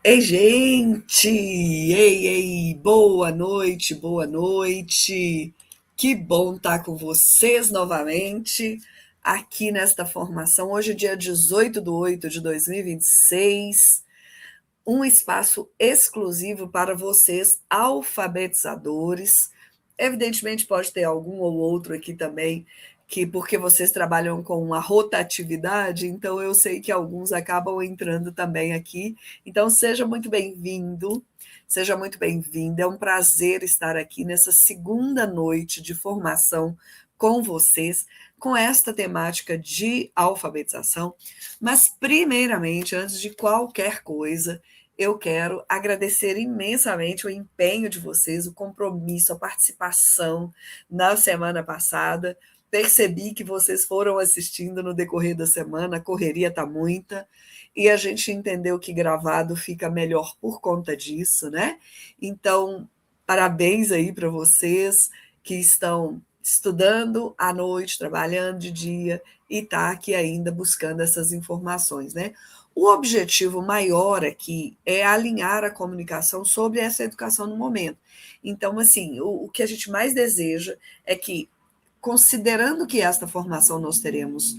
Ei, gente! Ei, ei, boa noite, boa noite. Que bom estar com vocês novamente aqui nesta formação. Hoje, dia 18/8 de 2026, um espaço exclusivo para vocês, alfabetizadores. Evidentemente, pode ter algum ou outro aqui também, que porque vocês trabalham com uma rotatividade, então eu sei que alguns acabam entrando também aqui. Então, seja muito bem-vindo, seja muito bem-vinda. É um prazer estar aqui nessa segunda noite de formação com vocês, com esta temática de alfabetização. Mas, primeiramente, antes de qualquer coisa, eu quero agradecer imensamente o empenho de vocês, o compromisso, a participação na semana passada. Percebi que vocês foram assistindo no decorrer da semana, a correria está muita, e a gente entendeu que gravado fica melhor por conta disso, né? Então, parabéns aí para vocês que estão estudando à noite, trabalhando de dia e tá aqui ainda buscando essas informações, né? O objetivo maior aqui é alinhar a comunicação sobre essa educação no momento. Então, assim, o que a gente mais deseja é que, considerando que esta formação nós teremos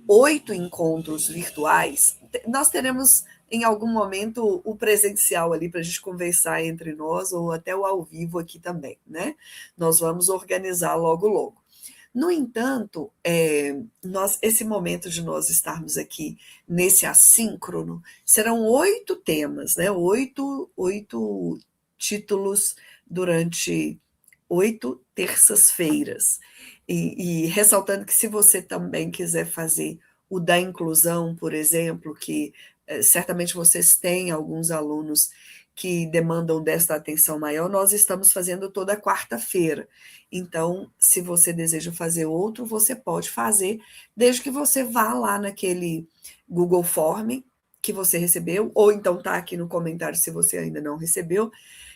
8 encontros virtuais, nós teremos em algum momento o presencial ali para a gente conversar entre nós, ou até o ao vivo aqui também, né? Nós vamos organizar logo, logo. No entanto, esse momento de nós estarmos aqui nesse assíncrono serão 8 temas, né? Oito títulos durante 8 terças-feiras. E ressaltando que, se você também quiser fazer o da inclusão, por exemplo, que certamente vocês têm alguns alunos que demandam desta atenção maior, nós estamos fazendo toda quarta-feira. Então, se você deseja fazer outro, você pode fazer, desde que você vá lá naquele Google Form que você recebeu, ou então está aqui no comentário se você ainda não recebeu,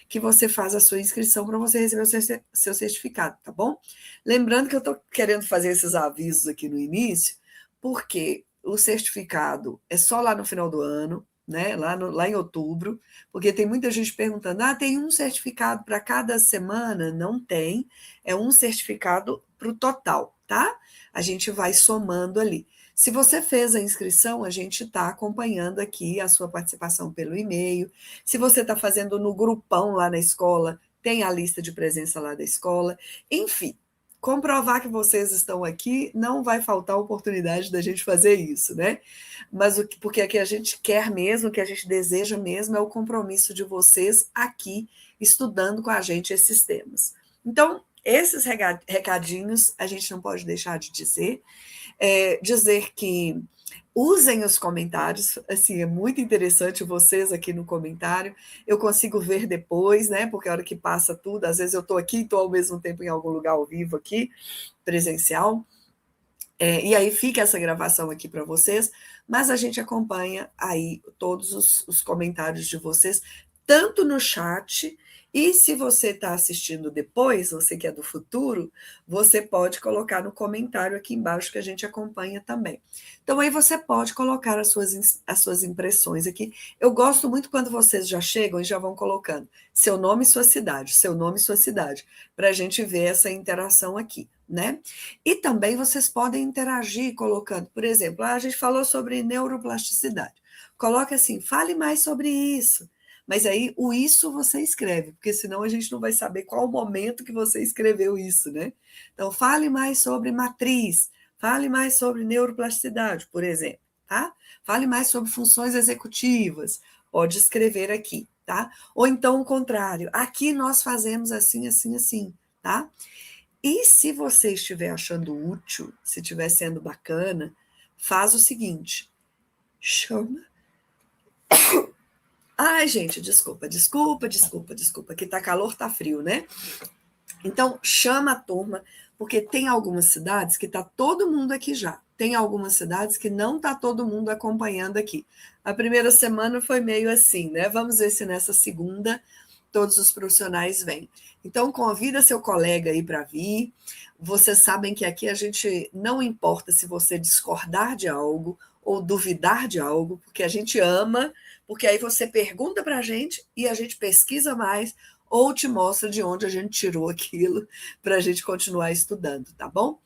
que você faz a sua inscrição para você receber o seu certificado, tá bom? Lembrando que eu estou querendo fazer esses avisos aqui no início, porque o certificado é só lá no final do ano, né? Lá em outubro, porque tem muita gente perguntando: tem um certificado para cada semana? Não tem, é um certificado para o total, tá? A gente vai somando ali. Se você fez a inscrição, a gente está acompanhando aqui a sua participação pelo e-mail. Se você está fazendo no grupão lá na escola, tem a lista de presença lá da escola. Enfim, comprovar que vocês estão aqui, não vai faltar oportunidade da gente fazer isso, né? Mas porque aqui a gente quer mesmo, o que a gente deseja mesmo é o compromisso de vocês aqui estudando com a gente esses temas. Então, esses recadinhos a gente não pode deixar de dizer. Dizer que usem os comentários, assim, é muito interessante vocês aqui no comentário, eu consigo ver depois, né, porque a hora que passa tudo, às vezes eu estou aqui e estou ao mesmo tempo em algum lugar ao vivo aqui, presencial, e aí fica essa gravação aqui para vocês, mas a gente acompanha aí todos os comentários de vocês, tanto no chat, e se você está assistindo depois, você que é do futuro, você pode colocar no comentário aqui embaixo que a gente acompanha também. Então aí você pode colocar as suas impressões aqui. Eu gosto muito quando vocês já chegam e já vão colocando seu nome e sua cidade, seu nome e sua cidade, para a gente ver essa interação aqui, né? E também vocês podem interagir colocando, por exemplo, a gente falou sobre neuroplasticidade. Coloca assim: fale mais sobre isso. Mas aí o isso você escreve, porque senão a gente não vai saber qual o momento que você escreveu isso, né? Então, fale mais sobre matriz, fale mais sobre neuroplasticidade, por exemplo, tá? Fale mais sobre funções executivas, pode escrever aqui, tá? Ou então o contrário: aqui nós fazemos assim, assim, assim, tá? E se você estiver achando útil, se estiver sendo bacana, faz o seguinte: chama. Ai, gente, desculpa, desculpa, desculpa, desculpa, que tá calor, tá frio, né? Então, chama a turma, porque tem algumas cidades que tá todo mundo aqui já. Tem algumas cidades que não tá todo mundo acompanhando aqui. A primeira semana foi meio assim, né? Vamos ver se nessa segunda todos os profissionais vêm. Então, convida seu colega aí para vir. Vocês sabem que aqui a gente não importa se você discordar de algo ou duvidar de algo, porque a gente ama, porque aí você pergunta para a gente e a gente pesquisa mais ou te mostra de onde a gente tirou aquilo para a gente continuar estudando, tá bom?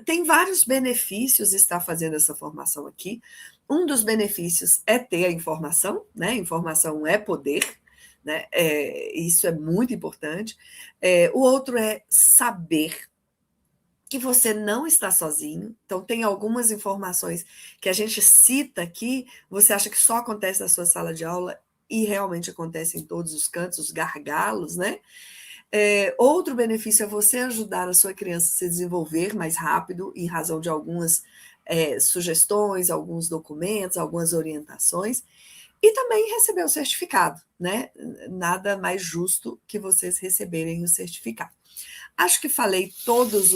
Tem vários benefícios estar fazendo essa formação aqui. Um dos benefícios é ter a informação, né? Informação é poder, né? Isso é muito importante. O outro é saber que você não está sozinho. Então, tem algumas informações que a gente cita aqui, você acha que só acontece na sua sala de aula e realmente acontece em todos os cantos, os gargalos, né? Outro benefício é você ajudar a sua criança a se desenvolver mais rápido, em razão de algumas sugestões, alguns documentos, algumas orientações, e também receber o certificado, né? Nada mais justo que vocês receberem o certificado. Acho que falei todos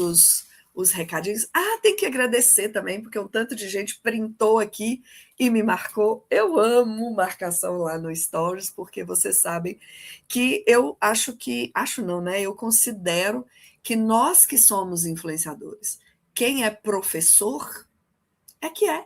os recadinhos. Tem que agradecer também, porque um tanto de gente printou aqui e me marcou. Eu amo marcação lá no Stories, porque vocês sabem que eu acho não, né? Eu considero que nós que somos influenciadores, quem é professor é que é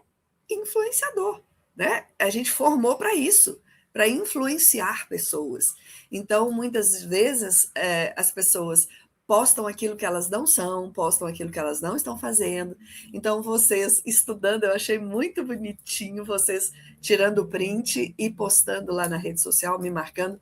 influenciador, né? A gente formou para isso, para influenciar pessoas. Então, muitas vezes, as pessoas postam aquilo que elas não são, postam aquilo que elas não estão fazendo. Então, vocês estudando, eu achei muito bonitinho, vocês tirando o print e postando lá na rede social, me marcando.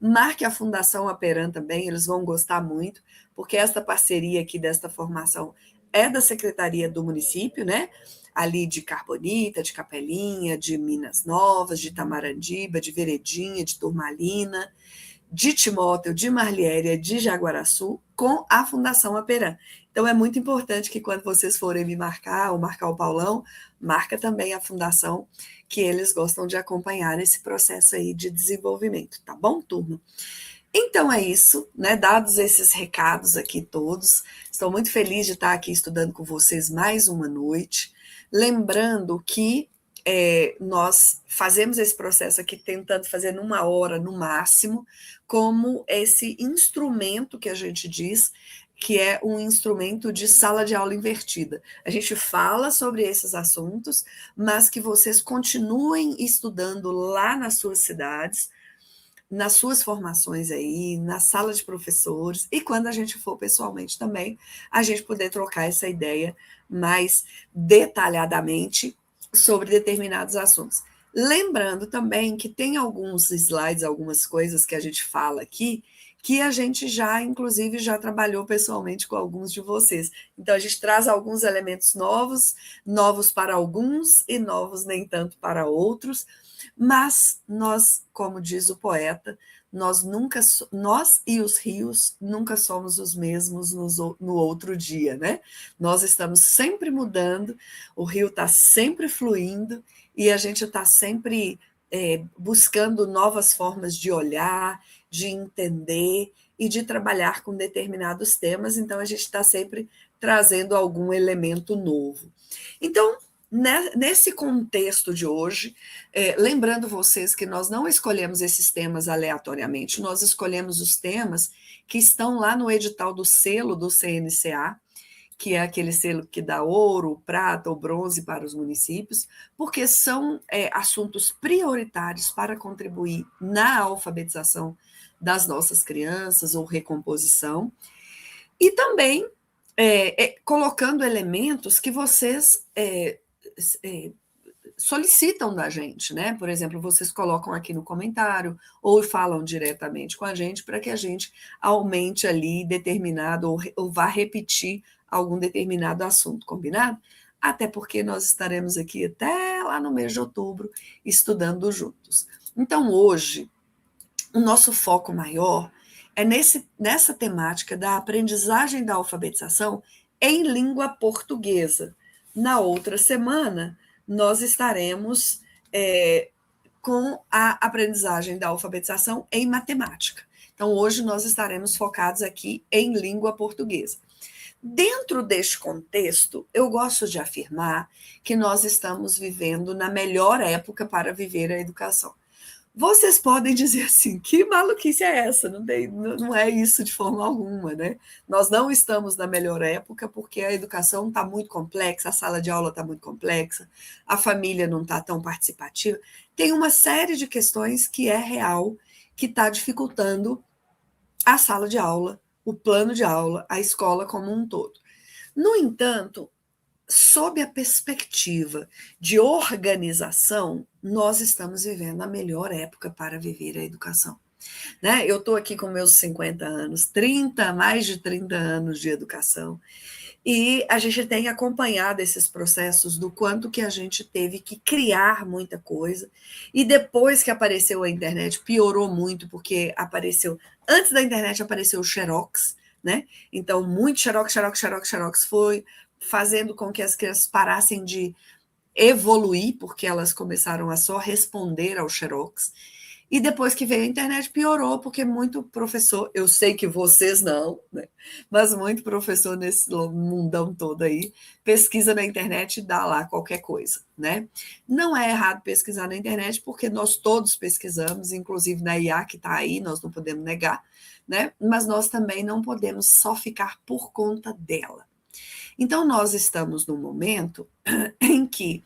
Marque a Fundação Aperam também, eles vão gostar muito, porque esta parceria aqui desta formação é da Secretaria do Município, né? Ali de Carbonita, de Capelinha, de Minas Novas, de Tamarandiba, de Veredinha, de Turmalina, de Timóteo, de Marliéria, de Jaguaraçu, com a Fundação Aperam. Então, é muito importante que quando vocês forem me marcar, ou marcar o Paulão, marca também a Fundação, que eles gostam de acompanhar esse processo aí de desenvolvimento, tá bom, turma? Então é isso, né? Dados esses recados aqui todos, estou muito feliz de estar aqui estudando com vocês mais uma noite. Lembrando que nós fazemos esse processo aqui tentando fazer numa hora no máximo, como esse instrumento que a gente diz, que é um instrumento de sala de aula invertida. A gente fala sobre esses assuntos, mas que vocês continuem estudando lá nas suas cidades, nas suas formações aí, na sala de professores, e quando a gente for pessoalmente também, a gente poder trocar essa ideia mais detalhadamente sobre determinados assuntos. Lembrando também que tem alguns slides, algumas coisas que a gente fala aqui, que a gente já, inclusive, já trabalhou pessoalmente com alguns de vocês. Então, a gente traz alguns elementos novos, novos para alguns e novos nem tanto para outros, mas nós, como diz o poeta, nós e os rios nunca somos os mesmos no outro dia, né? Nós estamos sempre mudando, o rio está sempre fluindo e a gente está sempre buscando novas formas de olhar, de entender e de trabalhar com determinados temas, então a gente está sempre trazendo algum elemento novo. Então, nesse contexto de hoje, lembrando vocês que nós não escolhemos esses temas aleatoriamente, nós escolhemos os temas que estão lá no edital do selo do CNCA, que é aquele selo que dá ouro, prata ou bronze para os municípios, porque são assuntos prioritários para contribuir na alfabetização das nossas crianças ou recomposição, e também colocando elementos que vocês solicitam da gente, né? Por exemplo, vocês colocam aqui no comentário ou falam diretamente com a gente para que a gente aumente ali determinado ou vá repetir algum determinado assunto, combinado? Até porque nós estaremos aqui até lá no mês de outubro estudando juntos. Então, hoje, o nosso foco maior é nessa temática da aprendizagem da alfabetização em língua portuguesa. Na outra semana, nós estaremos com a aprendizagem da alfabetização em matemática. Então, hoje nós estaremos focados aqui em língua portuguesa. Dentro deste contexto, eu gosto de afirmar que nós estamos vivendo na melhor época para viver a educação. Vocês podem dizer assim, que maluquice é essa? Não é isso de forma alguma, né? Nós não estamos na melhor época porque a educação está muito complexa, a sala de aula está muito complexa, a família não está tão participativa. Tem uma série de questões que é real, que está dificultando a sala de aula, o plano de aula, a escola como um todo. No entanto, sob a perspectiva de organização, nós estamos vivendo a melhor época para viver a educação. Né? Eu estou aqui com meus 50 anos, mais de 30 anos de educação, e a gente tem acompanhado esses processos do quanto que a gente teve que criar muita coisa, e depois que apareceu a internet, piorou muito, porque antes da internet apareceu o Xerox, né? Então, muito Xerox, Xerox, Xerox, Xerox foi fazendo com que as crianças parassem de evoluir, porque elas começaram a só responder ao Xerox. E depois que veio a internet, piorou, porque muito professor, eu sei que vocês não, né? Mas muito professor nesse mundão todo aí, pesquisa na internet e dá lá qualquer coisa, né? Não é errado pesquisar na internet, porque nós todos pesquisamos, inclusive na IA que está aí, nós não podemos negar, né? Mas nós também não podemos só ficar por conta dela. Então, nós estamos num momento em que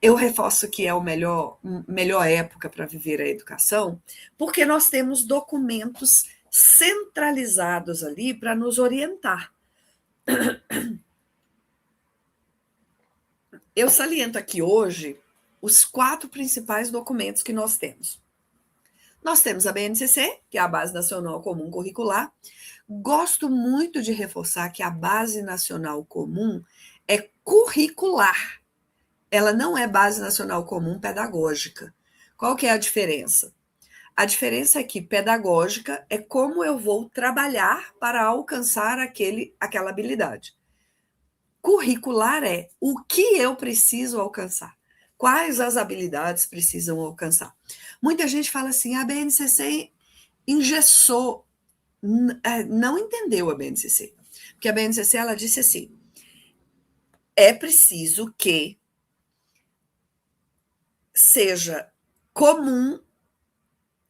eu reforço que é a melhor época para viver a educação, porque nós temos documentos centralizados ali para nos orientar. Eu saliento aqui hoje os 4 principais documentos que nós temos. Nós temos a BNCC, que é a Base Nacional Comum Curricular. Gosto muito de reforçar que a Base Nacional Comum é curricular. Ela não é Base Nacional Comum Pedagógica. Qual que é a diferença? A diferença é que pedagógica é como eu vou trabalhar para alcançar aquela habilidade. Curricular é o que eu preciso alcançar. Quais as habilidades precisam alcançar? Muita gente fala assim, a BNCC engessou, não entendeu a BNCC. Porque a BNCC, ela disse assim, é preciso que seja comum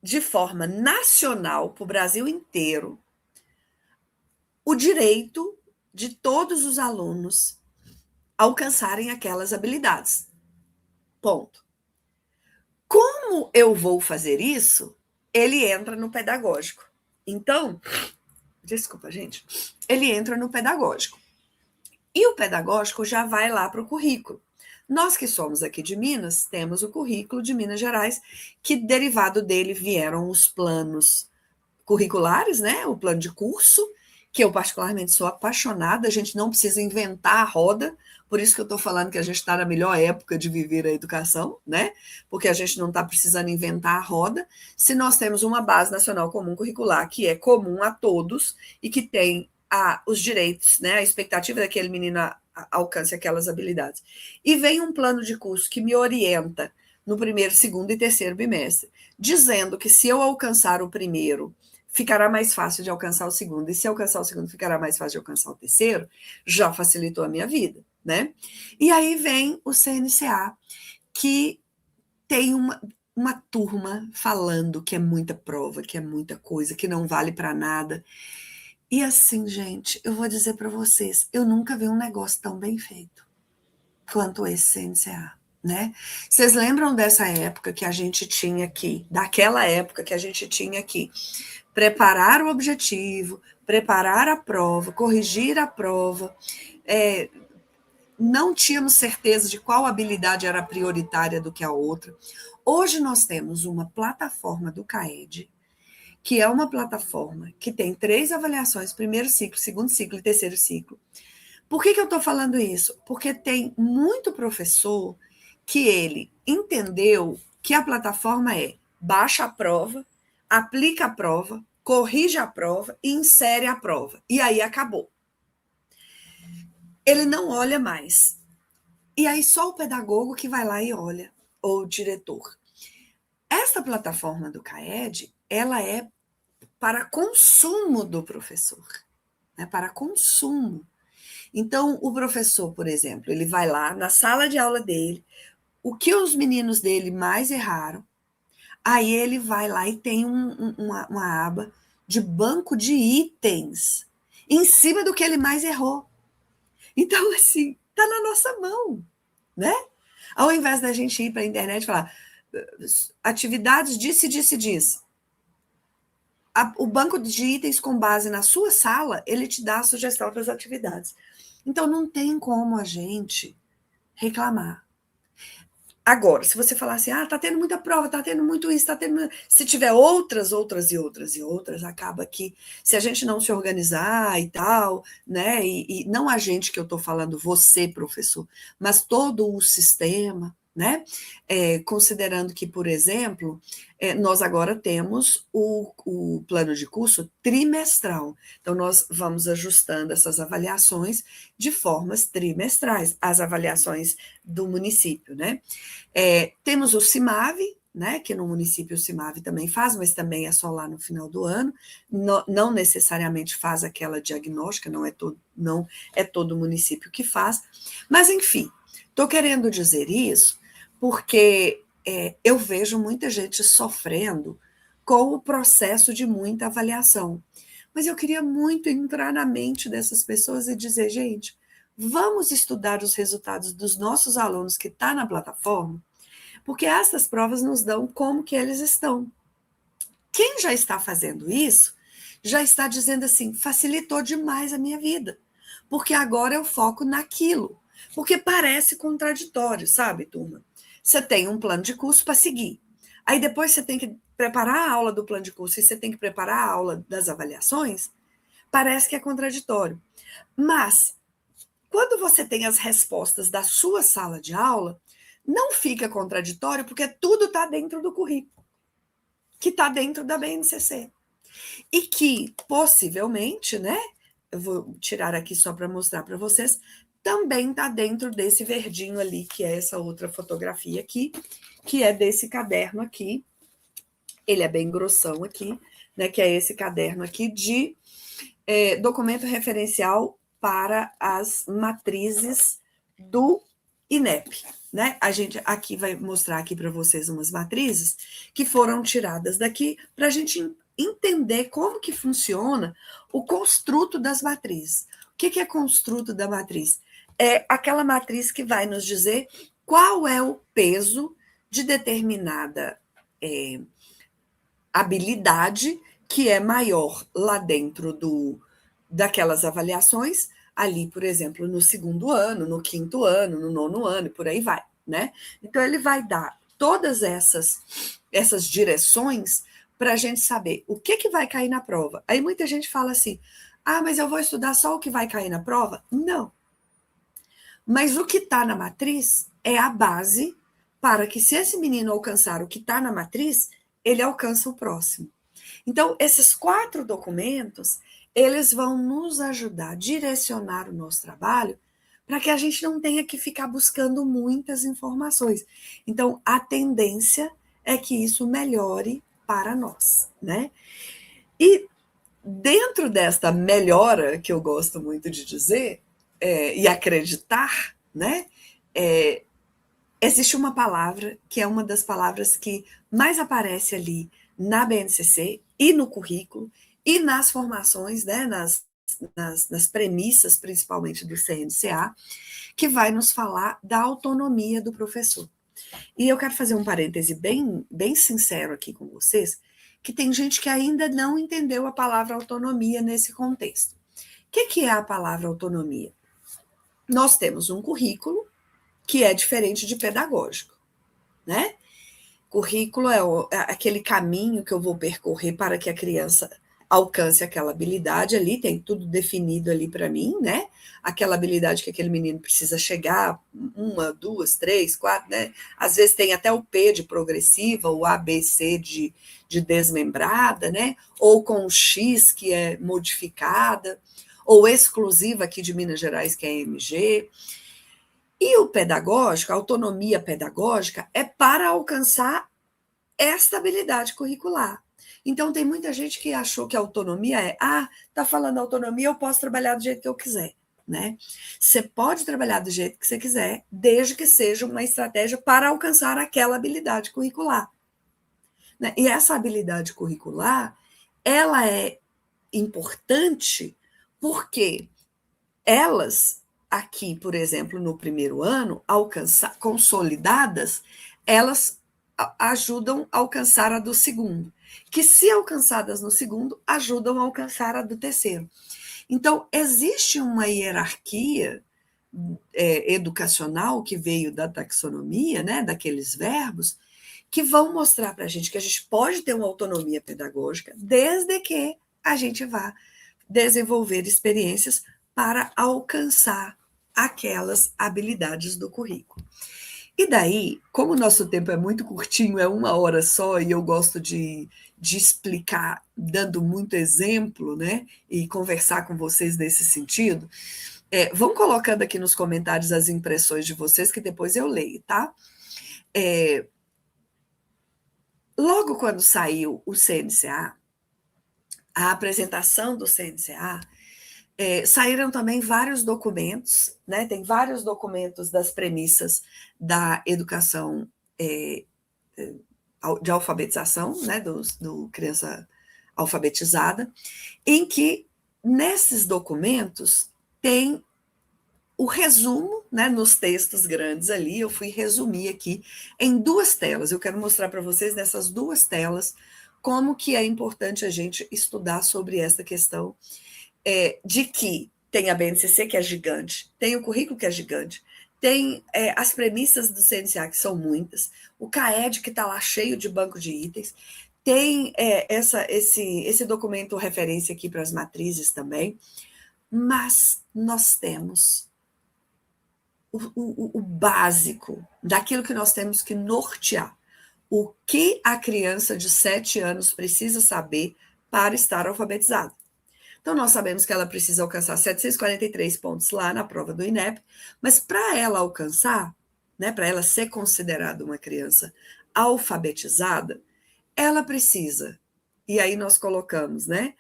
de forma nacional para o Brasil inteiro o direito de todos os alunos alcançarem aquelas habilidades. Ponto. Como eu vou fazer isso? Ele entra no pedagógico. Então, desculpa, gente, ele entra no pedagógico. E o pedagógico já vai lá para o currículo. Nós que somos aqui de Minas, temos o currículo de Minas Gerais, que derivado dele vieram os planos curriculares, né? O plano de curso, que eu particularmente sou apaixonada, a gente não precisa inventar a roda, por isso que eu estou falando que a gente está na melhor época de viver a educação, né? Porque a gente não está precisando inventar a roda, se nós temos uma base nacional comum curricular que é comum a todos e que tem os direitos, né? A expectativa daquele menino alcance aquelas habilidades. E vem um plano de curso que me orienta no primeiro, segundo e terceiro bimestre, dizendo que se eu alcançar o primeiro, ficará mais fácil de alcançar o segundo, e se alcançar o segundo, ficará mais fácil de alcançar o terceiro, já facilitou a minha vida, né? E aí vem o CNCA, que tem uma turma falando que é muita prova, que é muita coisa, que não vale para nada. E assim, gente, eu vou dizer para vocês, eu nunca vi um negócio tão bem feito quanto esse CNCA. Né? Vocês lembram dessa época que a gente tinha aqui, daquela época que a gente tinha aqui, preparar o objetivo, preparar a prova, corrigir a prova, não tínhamos certeza de qual habilidade era prioritária do que a outra. Hoje nós temos uma plataforma do CAED, que é uma plataforma que tem 3 avaliações, primeiro ciclo, segundo ciclo e terceiro ciclo. Por que eu estou falando isso? Porque tem muito professor que ele entendeu que a plataforma é baixa a prova, aplica a prova, corrige a prova e insere a prova. E aí acabou. Ele não olha mais. E aí só o pedagogo que vai lá e olha, ou o diretor. Esta plataforma do CAED, ela é para consumo do professor, né? Para consumo. Então, o professor, por exemplo, ele vai lá na sala de aula dele, o que os meninos dele mais erraram, Aí ele vai lá e tem uma aba de banco de itens em cima do que ele mais errou. Então, assim, tá na nossa mão, né? Ao invés da gente ir para a internet e falar atividades disse. O banco de itens com base na sua sala, ele te dá a sugestão das atividades. Então, não tem como a gente reclamar. Agora, se você falar assim, tá tendo muita prova, tá tendo muito isso, tá tendo. Se tiver outras, acaba que, se a gente não se organizar e tal, né? E não a gente que eu estou falando, você, professor, mas todo o sistema, né? Considerando que, por exemplo, nós agora temos o plano de curso trimestral. Então, nós vamos ajustando essas avaliações de formas trimestrais, as avaliações do município, né? Temos o CIMAVE, né, que no município o CIMAVE também faz, mas também é só lá no final do ano, não necessariamente faz aquela diagnóstica, não é todo município que faz, mas enfim, estou querendo dizer isso porque eu vejo muita gente sofrendo com o processo de muita avaliação, mas eu queria muito entrar na mente dessas pessoas e dizer, gente, vamos estudar os resultados dos nossos alunos que estão na plataforma, porque essas provas nos dão como que eles estão. Quem já está fazendo isso, já está dizendo assim, facilitou demais a minha vida, porque agora eu foco naquilo, porque parece contraditório, sabe, turma? Você tem um plano de curso para seguir, aí depois você tem que preparar a aula do plano de curso e você tem que preparar a aula das avaliações, parece que é contraditório. Mas quando você tem as respostas da sua sala de aula, não fica contraditório, porque tudo está dentro do currículo, que está dentro da BNCC. E que, possivelmente, né? Eu vou tirar aqui só para mostrar para vocês, também está dentro desse verdinho ali, que é essa outra fotografia aqui, que é desse caderno aqui. Ele é bem grossão aqui, né? Que é esse caderno aqui de documento referencial para as matrizes do INEP, né? A gente aqui vai mostrar aqui para vocês umas matrizes que foram tiradas daqui para a gente entender como que funciona o construto das matrizes. O que é construto da matriz? É aquela matriz que vai nos dizer qual é o peso de determinada habilidade que é maior lá dentro daquelas avaliações, ali, por exemplo, no segundo ano, no quinto ano, no nono ano, e por aí vai, né? Então, ele vai dar todas essas direções para a gente saber o que vai cair na prova. Aí muita gente fala assim, mas eu vou estudar só o que vai cair na prova? Não. Mas o que está na matriz é a base para que, se esse menino alcançar o que está na matriz, ele alcança o próximo. Então, esses 4 documentos, eles vão nos ajudar a direcionar o nosso trabalho para que a gente não tenha que ficar buscando muitas informações. Então, a tendência é que isso melhore para nós, né? E dentro desta melhora, que eu gosto muito de dizer, e acreditar, né? Existe uma palavra que é uma das palavras que mais aparece ali na BNCC e no currículo e nas formações, né, nas premissas, principalmente do CNCA, que vai nos falar da autonomia do professor. E eu quero fazer um parêntese bem sincero aqui com vocês, que tem gente que ainda não entendeu a palavra autonomia nesse contexto. O que é a palavra autonomia? Nós temos um currículo que é diferente de pedagógico, né? Currículo é aquele caminho que eu vou percorrer para que a criança alcance aquela habilidade ali, tem tudo definido ali para mim, né? Aquela habilidade que aquele menino precisa chegar, 1, 2, 3, 4, né? Às vezes tem até o P de progressiva, o ABC de desmembrada, né? Ou com o X, que é modificada, ou exclusiva aqui de Minas Gerais, que é MG. E o pedagógico, a autonomia pedagógica, é para alcançar esta habilidade curricular. Então, tem muita gente que achou que a autonomia tá falando autonomia, eu posso trabalhar do jeito que eu quiser, né? Você pode trabalhar do jeito que você quiser, desde que seja uma estratégia para alcançar aquela habilidade curricular. né? E essa habilidade curricular, ela é importante porque elas, aqui, por exemplo, no primeiro ano, consolidadas, elas ajudam a alcançar a do segundo, que se alcançadas no segundo, ajudam a alcançar a do terceiro. Então, existe uma hierarquia educacional que veio da taxonomia, né, daqueles verbos, que vão mostrar para a gente que a gente pode ter uma autonomia pedagógica desde que a gente vá desenvolver experiências para alcançar aquelas habilidades do currículo. E daí, como o nosso tempo é muito curtinho, é 1 hora só, e eu gosto de explicar dando muito exemplo, né? E conversar com vocês nesse sentido, vão colocando aqui nos comentários as impressões de vocês, que depois eu leio, tá? Logo quando saiu o CNCA, a apresentação do CNCA, saíram também vários documentos, né? Tem vários documentos das premissas da educação de alfabetização, né? Do criança alfabetizada, em que nesses documentos tem o resumo, né, nos textos grandes ali. Eu fui resumir aqui em 2 telas. Eu quero mostrar para vocês nessas 2 telas como que é importante a gente estudar sobre essa questão de que tem a BNCC, que é gigante, tem o currículo, que é gigante, tem as premissas do CNCA, que são muitas, o CAED, que está lá cheio de banco de itens, tem esse documento referência aqui para as matrizes também, mas nós temos o básico daquilo que nós temos que nortear. O que a criança de 7 anos precisa saber para estar alfabetizada. Então, nós sabemos que ela precisa alcançar 743 pontos lá na prova do INEP, mas para ela alcançar, né, para ela ser considerada uma criança alfabetizada, ela precisa, e aí nós colocamos, né,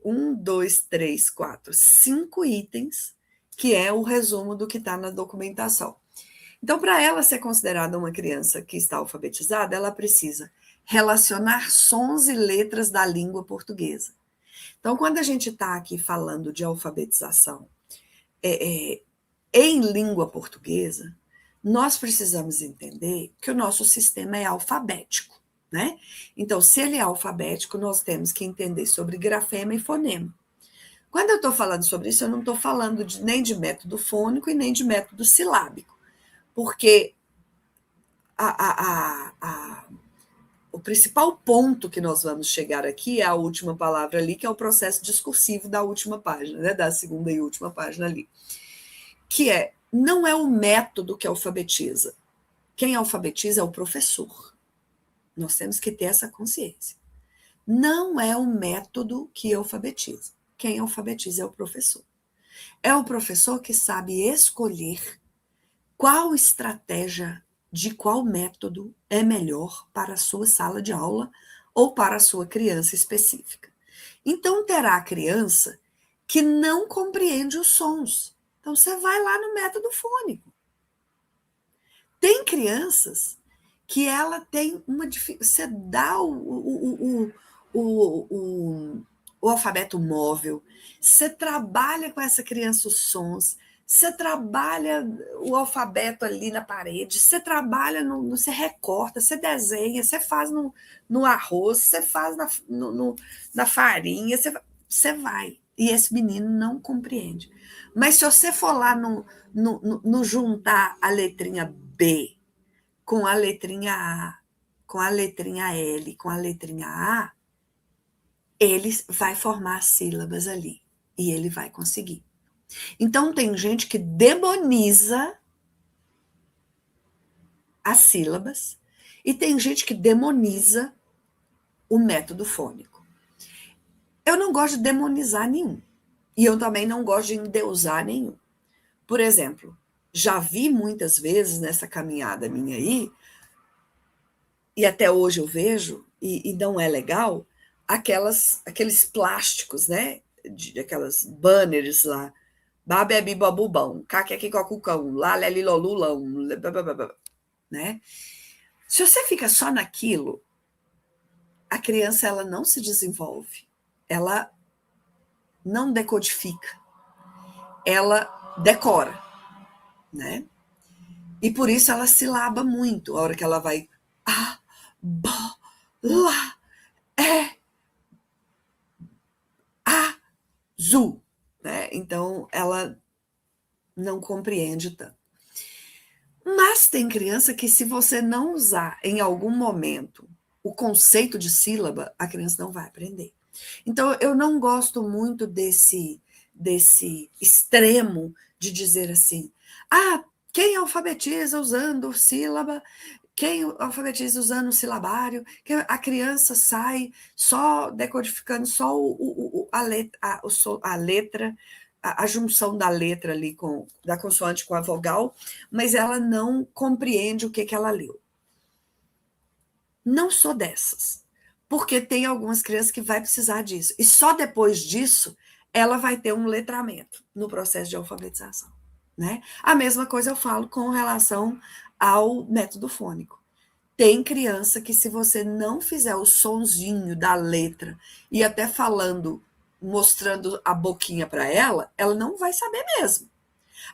1, 2, 3, 4, 5 itens, que é o resumo do que está na documentação. Então, para ela ser considerada uma criança que está alfabetizada, ela precisa relacionar sons e letras da língua portuguesa. Então, quando a gente está aqui falando de alfabetização em língua portuguesa, nós precisamos entender que o nosso sistema é alfabético, né? Então, se ele é alfabético, nós temos que entender sobre grafema e fonema. Quando eu estou falando sobre isso, eu não estou falando nem de método fônico e nem de método silábico, porque o principal ponto que nós vamos chegar aqui é a última palavra ali, que é o processo discursivo da última página, né, da segunda e última página ali, que não é o método que alfabetiza. Quem alfabetiza é o professor. Nós temos que ter essa consciência. Não é o método que alfabetiza. Quem alfabetiza é o professor. É o professor que sabe escolher qual estratégia de qual método é melhor para a sua sala de aula ou para a sua criança específica. Então, terá a criança que não compreende os sons. Então, você vai lá no método fônico. Tem crianças que ela tem uma dificuldade. Você dá o alfabeto móvel, você trabalha com essa criança os sons, você trabalha o alfabeto ali na parede, você trabalha, você recorta, você desenha, você faz no arroz, você faz na farinha, você vai. E esse menino não compreende. Mas se você for lá no juntar a letrinha B com a letrinha A, com a letrinha L, com a letrinha A, ele vai formar sílabas ali. E ele vai conseguir. Então, tem gente que demoniza as sílabas e tem gente que demoniza o método fônico. Eu não gosto de demonizar nenhum. E eu também não gosto de endeusar nenhum. Por exemplo, já vi muitas vezes nessa caminhada minha aí, e até hoje eu vejo, e não é legal, aqueles plásticos, né? Aquelas banners lá. Babebi babubão, caqueque cocucão, lalelilolulão, né? Se você fica só naquilo, a criança ela não se desenvolve, ela não decodifica, ela decora, né? E por isso ela silaba muito, a hora que ela vai a, bo, la, é, azul, né? Então ela não compreende tanto. Mas tem criança que, se você não usar em algum momento o conceito de sílaba, a criança não vai aprender. Então, eu não gosto muito desse extremo de dizer assim: ah, quem alfabetiza usando sílaba, quem alfabetiza usando o silabário, a criança sai só decodificando só a letra, a junção da letra ali da consoante com a vogal, mas ela não compreende o que ela leu. Não sou dessas, porque tem algumas crianças que vai precisar disso. E só depois disso ela vai ter um letramento no processo de alfabetização, né? A mesma coisa eu falo com relação ao método fônico. Tem criança que, se você não fizer o sonzinho da letra e até falando, mostrando a boquinha para ela não vai saber mesmo.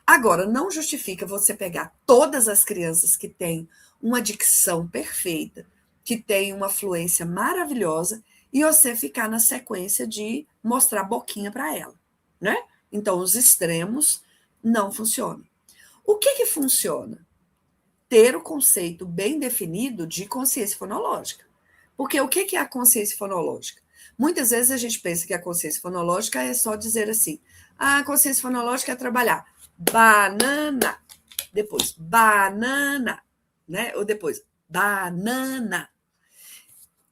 Agora, não justifica você pegar todas as crianças que têm uma dicção perfeita, que têm uma fluência maravilhosa, e você ficar na sequência de mostrar a boquinha para ela, né? Então, os extremos não funcionam. O que funciona? Ter o conceito bem definido de consciência fonológica. Porque o que é a consciência fonológica? Muitas vezes a gente pensa que a consciência fonológica é só dizer assim: a consciência fonológica é trabalhar banana, depois banana, né? Ou depois banana.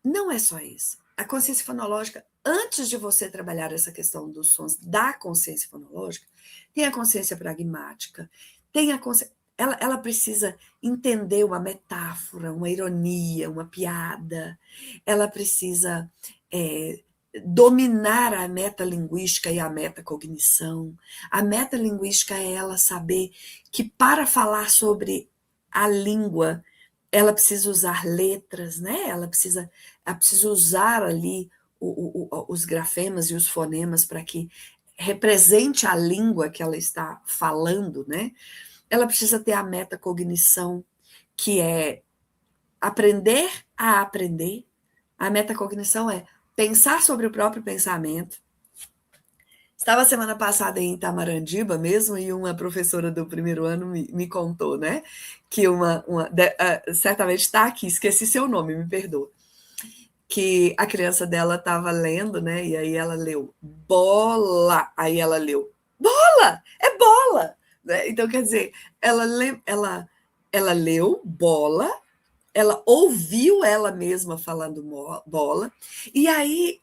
Não é só isso. A consciência fonológica, antes de você trabalhar essa questão dos sons da consciência fonológica, tem a consciência pragmática, tem a consciência. Ela precisa entender uma metáfora, uma ironia, uma piada. Ela precisa dominar a metalinguística e a metacognição. A metalinguística é ela saber que, para falar sobre a língua, ela precisa usar letras, né? Ela precisa usar ali os grafemas e os fonemas para que represente a língua que ela está falando, né? Ela precisa ter a metacognição, que é aprender a aprender. A metacognição é pensar sobre o próprio pensamento. Estava semana passada em Itamarandiba mesmo, e uma professora do primeiro ano me contou, né? Que certamente está aqui, esqueci seu nome, me perdoa. Que a criança dela estava lendo, né? E aí ela leu bola. Aí ela leu bola! É bola! Né? Então, quer dizer, ela leu bola, ela ouviu ela mesma falando bola, e aí,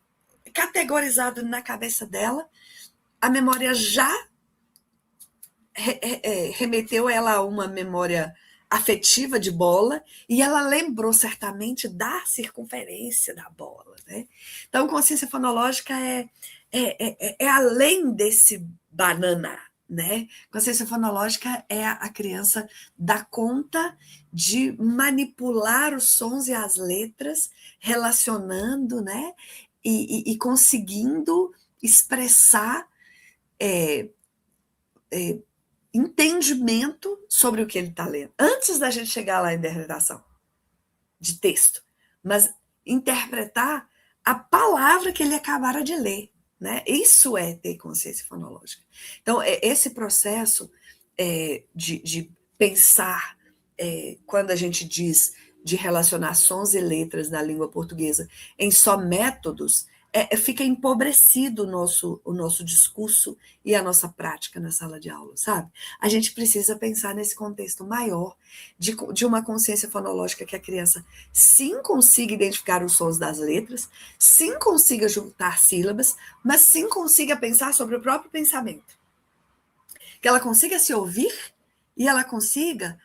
categorizado na cabeça dela, a memória já remeteu ela a uma memória afetiva de bola, e ela lembrou certamente da circunferência da bola, né? Então, consciência fonológica é além desse banana, né? Consciência fonológica é a criança dar conta de manipular os sons e as letras, relacionando, né? E conseguindo expressar entendimento sobre o que ele está lendo, antes da gente chegar lá em interpretação de texto, mas interpretar a palavra que ele acabara de ler, né? Isso é ter consciência fonológica. Então, esse processo de pensar, quando a gente diz de relacionar sons e letras na língua portuguesa em só métodos, fica empobrecido o nosso discurso e a nossa prática na sala de aula, sabe? A gente precisa pensar nesse contexto maior de uma consciência fonológica, que a criança sim consiga identificar os sons das letras, sim consiga juntar sílabas, mas sim consiga pensar sobre o próprio pensamento. Que ela consiga se ouvir e ela consiga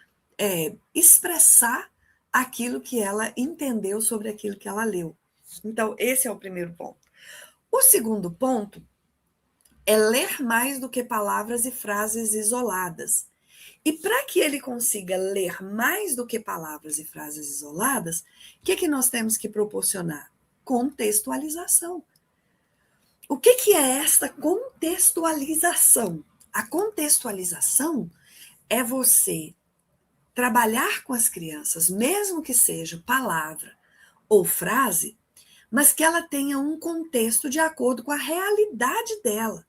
expressar aquilo que ela entendeu sobre aquilo que ela leu. Então, esse é o primeiro ponto. O segundo ponto é ler mais do que palavras e frases isoladas. E para que ele consiga ler mais do que palavras e frases isoladas, o que nós temos que proporcionar? contextualização. O que é esta contextualização? A contextualização é você trabalhar com as crianças, mesmo que seja palavra ou frase, mas que ela tenha um contexto de acordo com a realidade dela,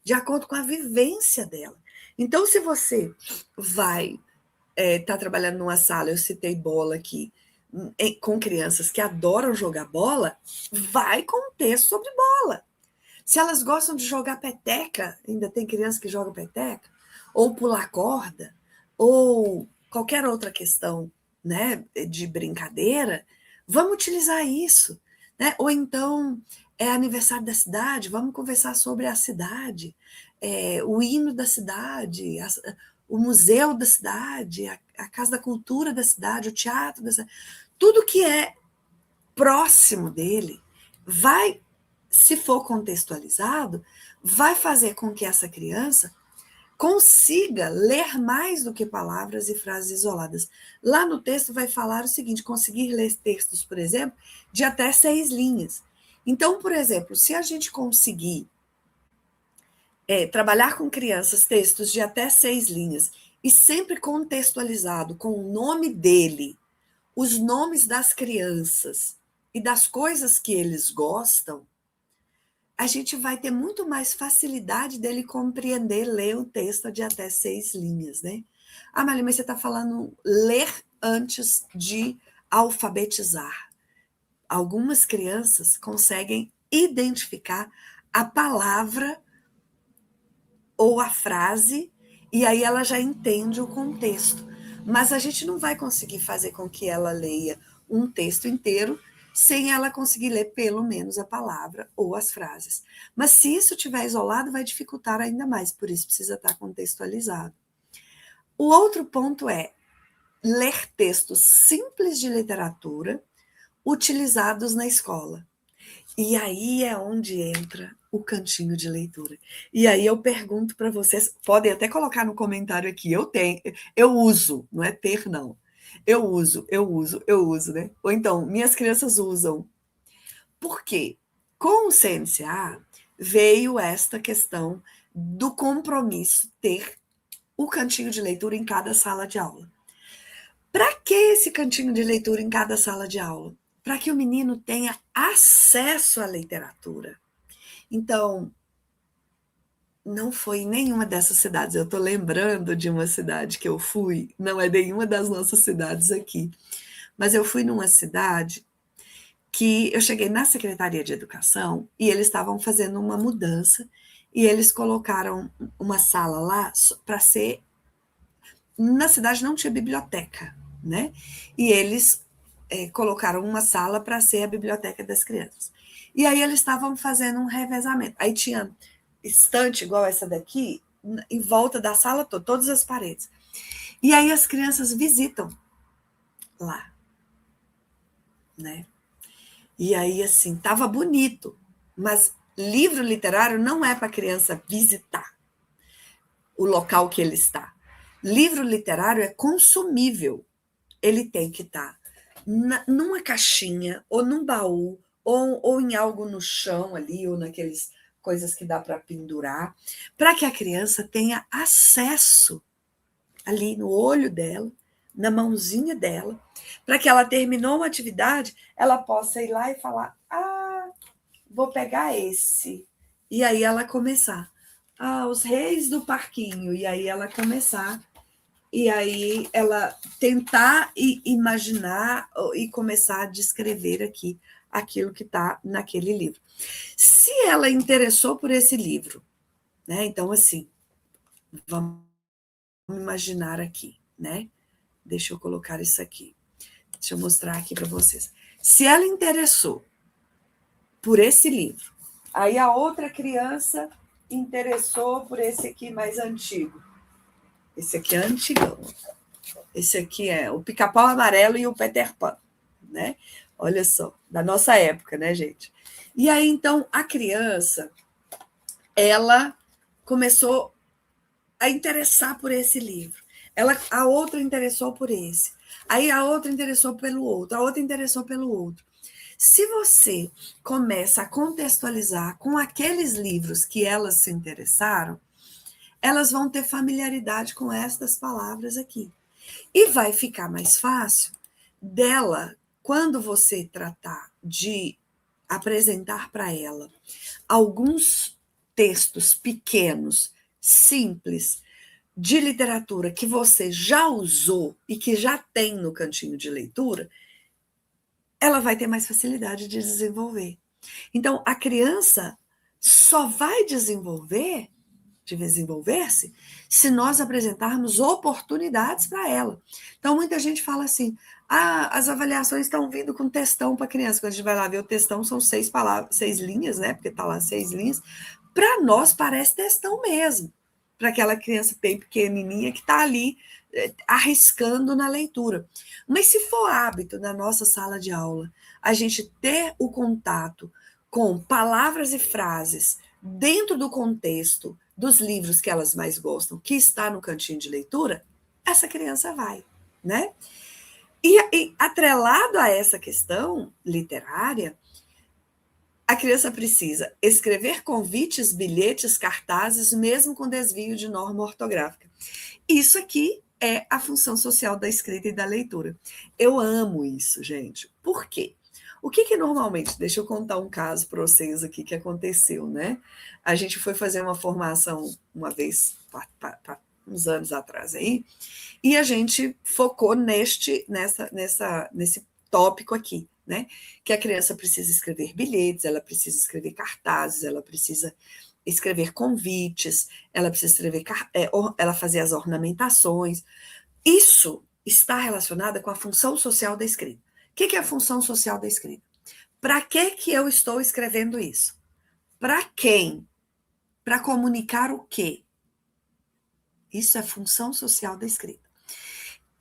de acordo com a vivência dela. Então, se você vai estar trabalhando numa sala, eu citei bola aqui, com crianças que adoram jogar bola, vai com um texto sobre bola. Se elas gostam de jogar peteca, ainda tem criança que joga peteca, ou pular corda, ou qualquer outra questão, né, de brincadeira, vamos utilizar isso. Né? Ou então, é aniversário da cidade, vamos conversar sobre a cidade, o hino da cidade, o museu da cidade, a Casa da Cultura da cidade, o teatro da cidade. Tudo que é próximo dele vai, se for contextualizado, vai fazer com que essa criança consiga ler mais do que palavras e frases isoladas. Lá no texto vai falar o seguinte: conseguir ler textos, por exemplo, de até 6 linhas. Então, por exemplo, se a gente conseguir trabalhar com crianças textos de até 6 linhas e sempre contextualizado com o nome dele, os nomes das crianças e das coisas que eles gostam, a gente vai ter muito mais facilidade dele compreender, ler o texto de até 6 linhas, né? Ah, Marli, mas você está falando ler antes de alfabetizar. Algumas crianças conseguem identificar a palavra ou a frase, e aí ela já entende o contexto. Mas a gente não vai conseguir fazer com que ela leia um texto inteiro sem ela conseguir ler pelo menos a palavra ou as frases. Mas se isso estiver isolado, vai dificultar ainda mais, por isso precisa estar contextualizado. O outro ponto é ler textos simples de literatura utilizados na escola. E aí é onde entra o cantinho de leitura. E aí eu pergunto para vocês, podem até colocar no comentário aqui, eu uso, não é ter não. Eu uso, né? Ou então, minhas crianças usam. Por quê? Com o CNCA veio esta questão do compromisso ter o cantinho de leitura em cada sala de aula. Para que esse cantinho de leitura em cada sala de aula? Para que o menino tenha acesso à literatura. Então, não foi em nenhuma dessas cidades. Eu estou lembrando de uma cidade que eu fui, não é nenhuma das nossas cidades aqui, mas eu fui numa cidade que eu cheguei na Secretaria de Educação e eles estavam fazendo uma mudança e eles colocaram uma sala lá para ser... Na cidade não tinha biblioteca, né? E eles colocaram uma sala para ser a biblioteca das crianças. E aí eles estavam fazendo um revezamento. Aí tinha estante igual essa daqui, em volta da sala toda, todas as paredes. E aí as crianças visitam lá, né? E aí, assim, tava bonito, mas livro literário não é para criança visitar o local que ele está. Livro literário é consumível. Ele tem que estar numa caixinha, ou num baú, ou em algo no chão ali, ou naqueles coisas que dá para pendurar, para que a criança tenha acesso ali no olho dela, na mãozinha dela, para que ela terminou uma atividade, ela possa ir lá e falar: ah, vou pegar esse. E aí ela começar. Ah, os reis do parquinho. E aí ela começar. E aí ela tentar imaginar e começar a descrever aqui aquilo que está naquele livro. Se ela interessou por esse livro, né? Então, assim, vamos imaginar aqui, né? Deixa eu colocar isso aqui. Deixa eu mostrar aqui para vocês. Se ela interessou por esse livro, aí a outra criança interessou por esse aqui mais antigo. Esse aqui é antigão. Esse aqui é o Pica-Pau Amarelo e o Peter Pan, né? Olha só, da nossa época, né, gente? E aí, então, a criança, ela começou a interessar por esse livro. A outra interessou por esse. Aí a outra interessou pelo outro, a outra interessou pelo outro. Se você começa a contextualizar com aqueles livros que elas se interessaram, elas vão ter familiaridade com estas palavras aqui. E vai ficar mais fácil dela, quando você tratar de apresentar para ela alguns textos pequenos, simples, de literatura que você já usou e que já tem no cantinho de leitura, ela vai ter mais facilidade de desenvolver. Então, a criança só vai desenvolver-se se nós apresentarmos oportunidades para ela. Então, muita gente fala assim, as avaliações estão vindo com textão para criança. Quando a gente vai lá ver o textão, são 6 palavras, 6 linhas, né? Porque está lá 6 linhas. Para nós, parece textão mesmo. Para aquela criança bem pequenininha que está ali arriscando na leitura. Mas se for hábito na nossa sala de aula, a gente ter o contato com palavras e frases dentro do contexto dos livros que elas mais gostam, que está no cantinho de leitura, essa criança vai, né? E atrelado a essa questão literária, a criança precisa escrever convites, bilhetes, cartazes, mesmo com desvio de norma ortográfica. Isso aqui é a função social da escrita e da leitura. Eu amo isso, gente. Por quê? O que normalmente, deixa eu contar um caso para vocês aqui que aconteceu, né? A gente foi fazer uma formação uma vez, uns anos atrás aí, e a gente focou nesse tópico aqui, né? Que a criança precisa escrever bilhetes, ela precisa escrever cartazes, ela precisa escrever convites, ela precisa escrever, ela fazer as ornamentações. Isso está relacionado com a função social da escrita. O que é a função social da escrita? Para que eu estou escrevendo isso? Para quem? Para comunicar o quê? Isso é função social da escrita.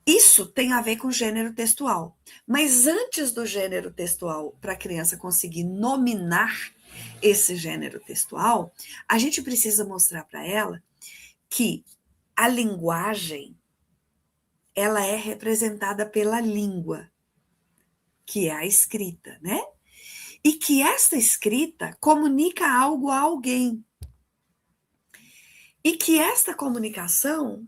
Isso tem a ver com gênero textual. Mas antes do gênero textual, para a criança conseguir nominar esse gênero textual, a gente precisa mostrar para ela que a linguagem ela é representada pela língua, que é a escrita, né? E que esta escrita comunica algo a alguém. E que esta comunicação,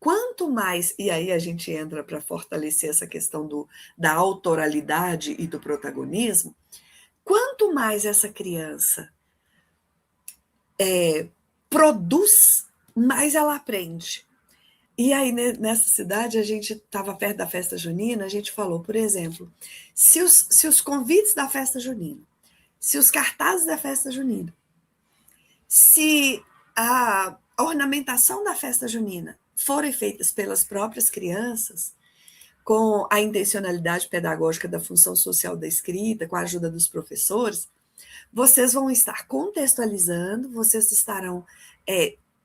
quanto mais, e aí a gente entra para fortalecer essa questão da autoralidade e do protagonismo, quanto mais essa criança produz, mais ela aprende. E aí, nessa cidade, a gente estava perto da festa junina, a gente falou, por exemplo, se os convites da festa junina, se os cartazes da festa junina, se a ornamentação da festa junina forem feitas pelas próprias crianças, com a intencionalidade pedagógica da função social da escrita, com a ajuda dos professores, vocês vão estar contextualizando, vocês estarão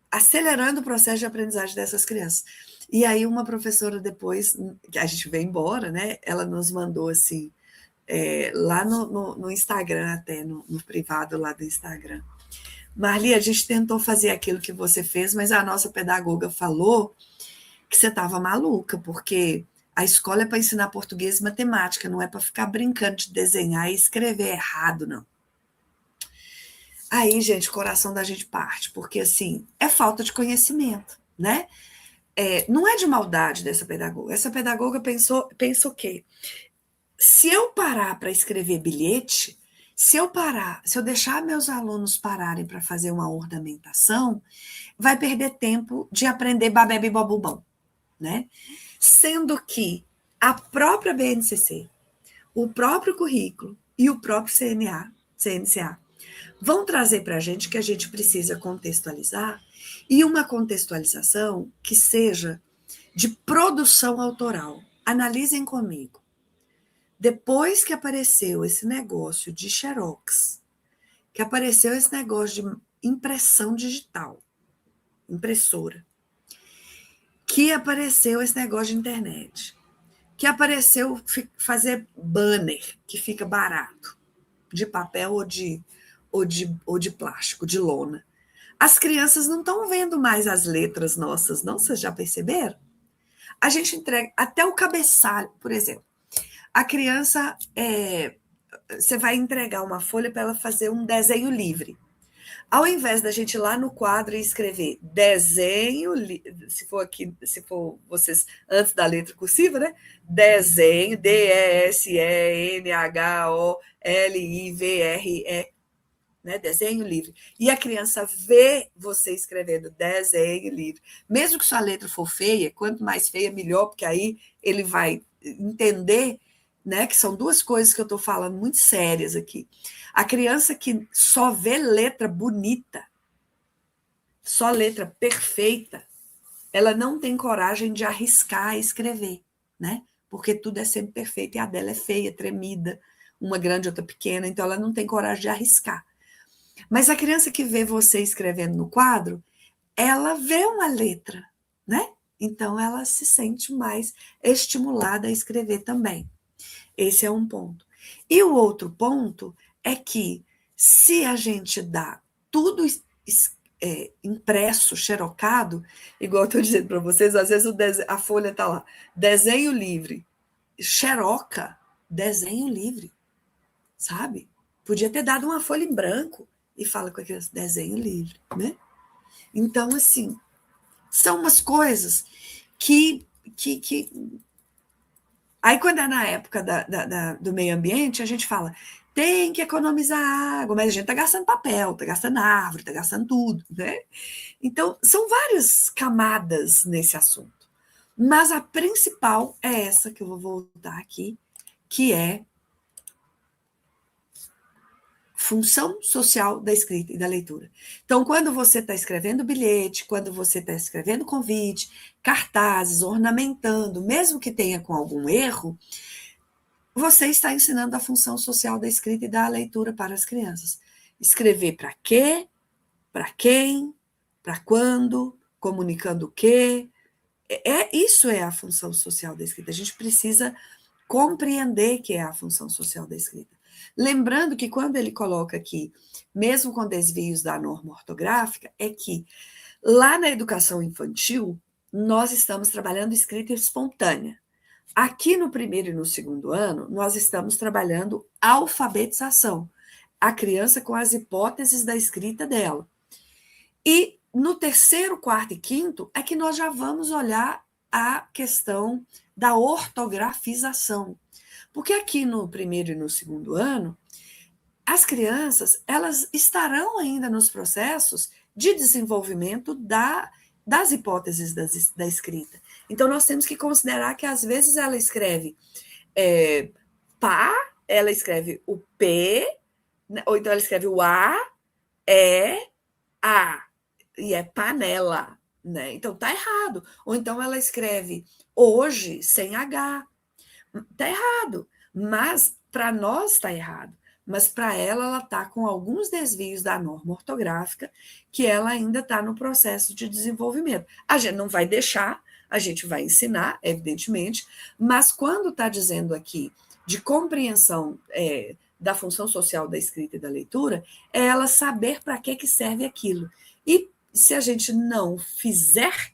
acelerando o processo de aprendizagem dessas crianças. E aí uma professora depois, que a gente veio embora, né, ela nos mandou assim, lá no Instagram até, no privado lá do Instagram. Marli, a gente tentou fazer aquilo que você fez, mas a nossa pedagoga falou que você estava maluca, porque a escola é para ensinar português e matemática, não é para ficar brincando de desenhar e escrever errado, não. Aí, gente, o coração da gente parte, porque, assim, é falta de conhecimento, né? Não é de maldade dessa pedagoga. Essa pedagoga pensa o quê? Se eu parar para escrever bilhete, se eu deixar meus alunos pararem para fazer uma ornamentação, vai perder tempo de aprender babebe bobubão, né? Sendo que a própria BNCC, o próprio currículo e o próprio CNCA vão trazer para a gente que a gente precisa contextualizar, e uma contextualização que seja de produção autoral. Analisem comigo. Depois que apareceu esse negócio de xerox, que apareceu esse negócio de impressão digital, impressora, que apareceu esse negócio de internet, que apareceu fazer banner, que fica barato, de papel ou de plástico, de lona. As crianças não estão vendo mais as letras nossas, não? Vocês já perceberam? A gente entrega até o cabeçalho, por exemplo. A criança você vai entregar uma folha para ela fazer um desenho livre. Ao invés da gente ir lá no quadro e escrever desenho, se for aqui, se for vocês antes da letra cursiva, né? Desenho, DESENHOLIVRE, né? Desenho livre. E a criança vê você escrevendo desenho livre. Mesmo que sua letra for feia, quanto mais feia, melhor, porque aí ele vai entender, né, que são duas coisas que eu estou falando muito sérias aqui. A criança que só vê letra bonita, só letra perfeita, ela não tem coragem de arriscar escrever, né? Porque tudo é sempre perfeito e a dela é feia, tremida, uma grande, outra pequena, então ela não tem coragem de arriscar. Mas a criança que vê você escrevendo no quadro, ela vê uma letra, né? Então ela se sente mais estimulada a escrever também. Esse é um ponto. E o outro ponto é que se a gente dá tudo impresso, xerocado, igual eu estou dizendo para vocês, às vezes a folha está lá, desenho livre, xeroca, desenho livre, sabe? Podia ter dado uma folha em branco e fala com a criança, desenho livre, né? Então, assim, são umas coisas que aí, quando é na época do meio ambiente, a gente fala, tem que economizar água, mas a gente está gastando papel, está gastando árvore, está gastando tudo, né? Então, são várias camadas nesse assunto. Mas a principal é essa que eu vou voltar aqui, que é função social da escrita e da leitura. Então, quando você está escrevendo bilhete, quando você está escrevendo convite, cartazes, ornamentando, mesmo que tenha com algum erro, você está ensinando a função social da escrita e da leitura para as crianças. Escrever para quê, para quem, para quando, comunicando o quê. Isso é a função social da escrita. A gente precisa compreender que é a função social da escrita. Lembrando que quando ele coloca aqui, mesmo com desvios da norma ortográfica, é que lá na educação infantil, nós estamos trabalhando escrita espontânea. Aqui no primeiro e no segundo ano, nós estamos trabalhando alfabetização. A criança com as hipóteses da escrita dela. E no terceiro, quarto e quinto é que nós já vamos olhar a questão da ortografização. Porque aqui no primeiro e no segundo ano, as crianças elas estarão ainda nos processos de desenvolvimento das hipóteses da escrita. Então, nós temos que considerar que, às vezes, ela escreve pá, ela escreve o P, ou então ela escreve o A, A, e é panela, né? Então, tá errado. Ou então ela escreve hoje sem H. Tá errado. Mas, para nós, tá errado. Mas para ela está com alguns desvios da norma ortográfica que ela ainda está no processo de desenvolvimento. A gente não vai deixar, a gente vai ensinar, evidentemente, mas quando está dizendo aqui de compreensão da função social da escrita e da leitura, é ela saber para que serve aquilo. E se a gente não fizer,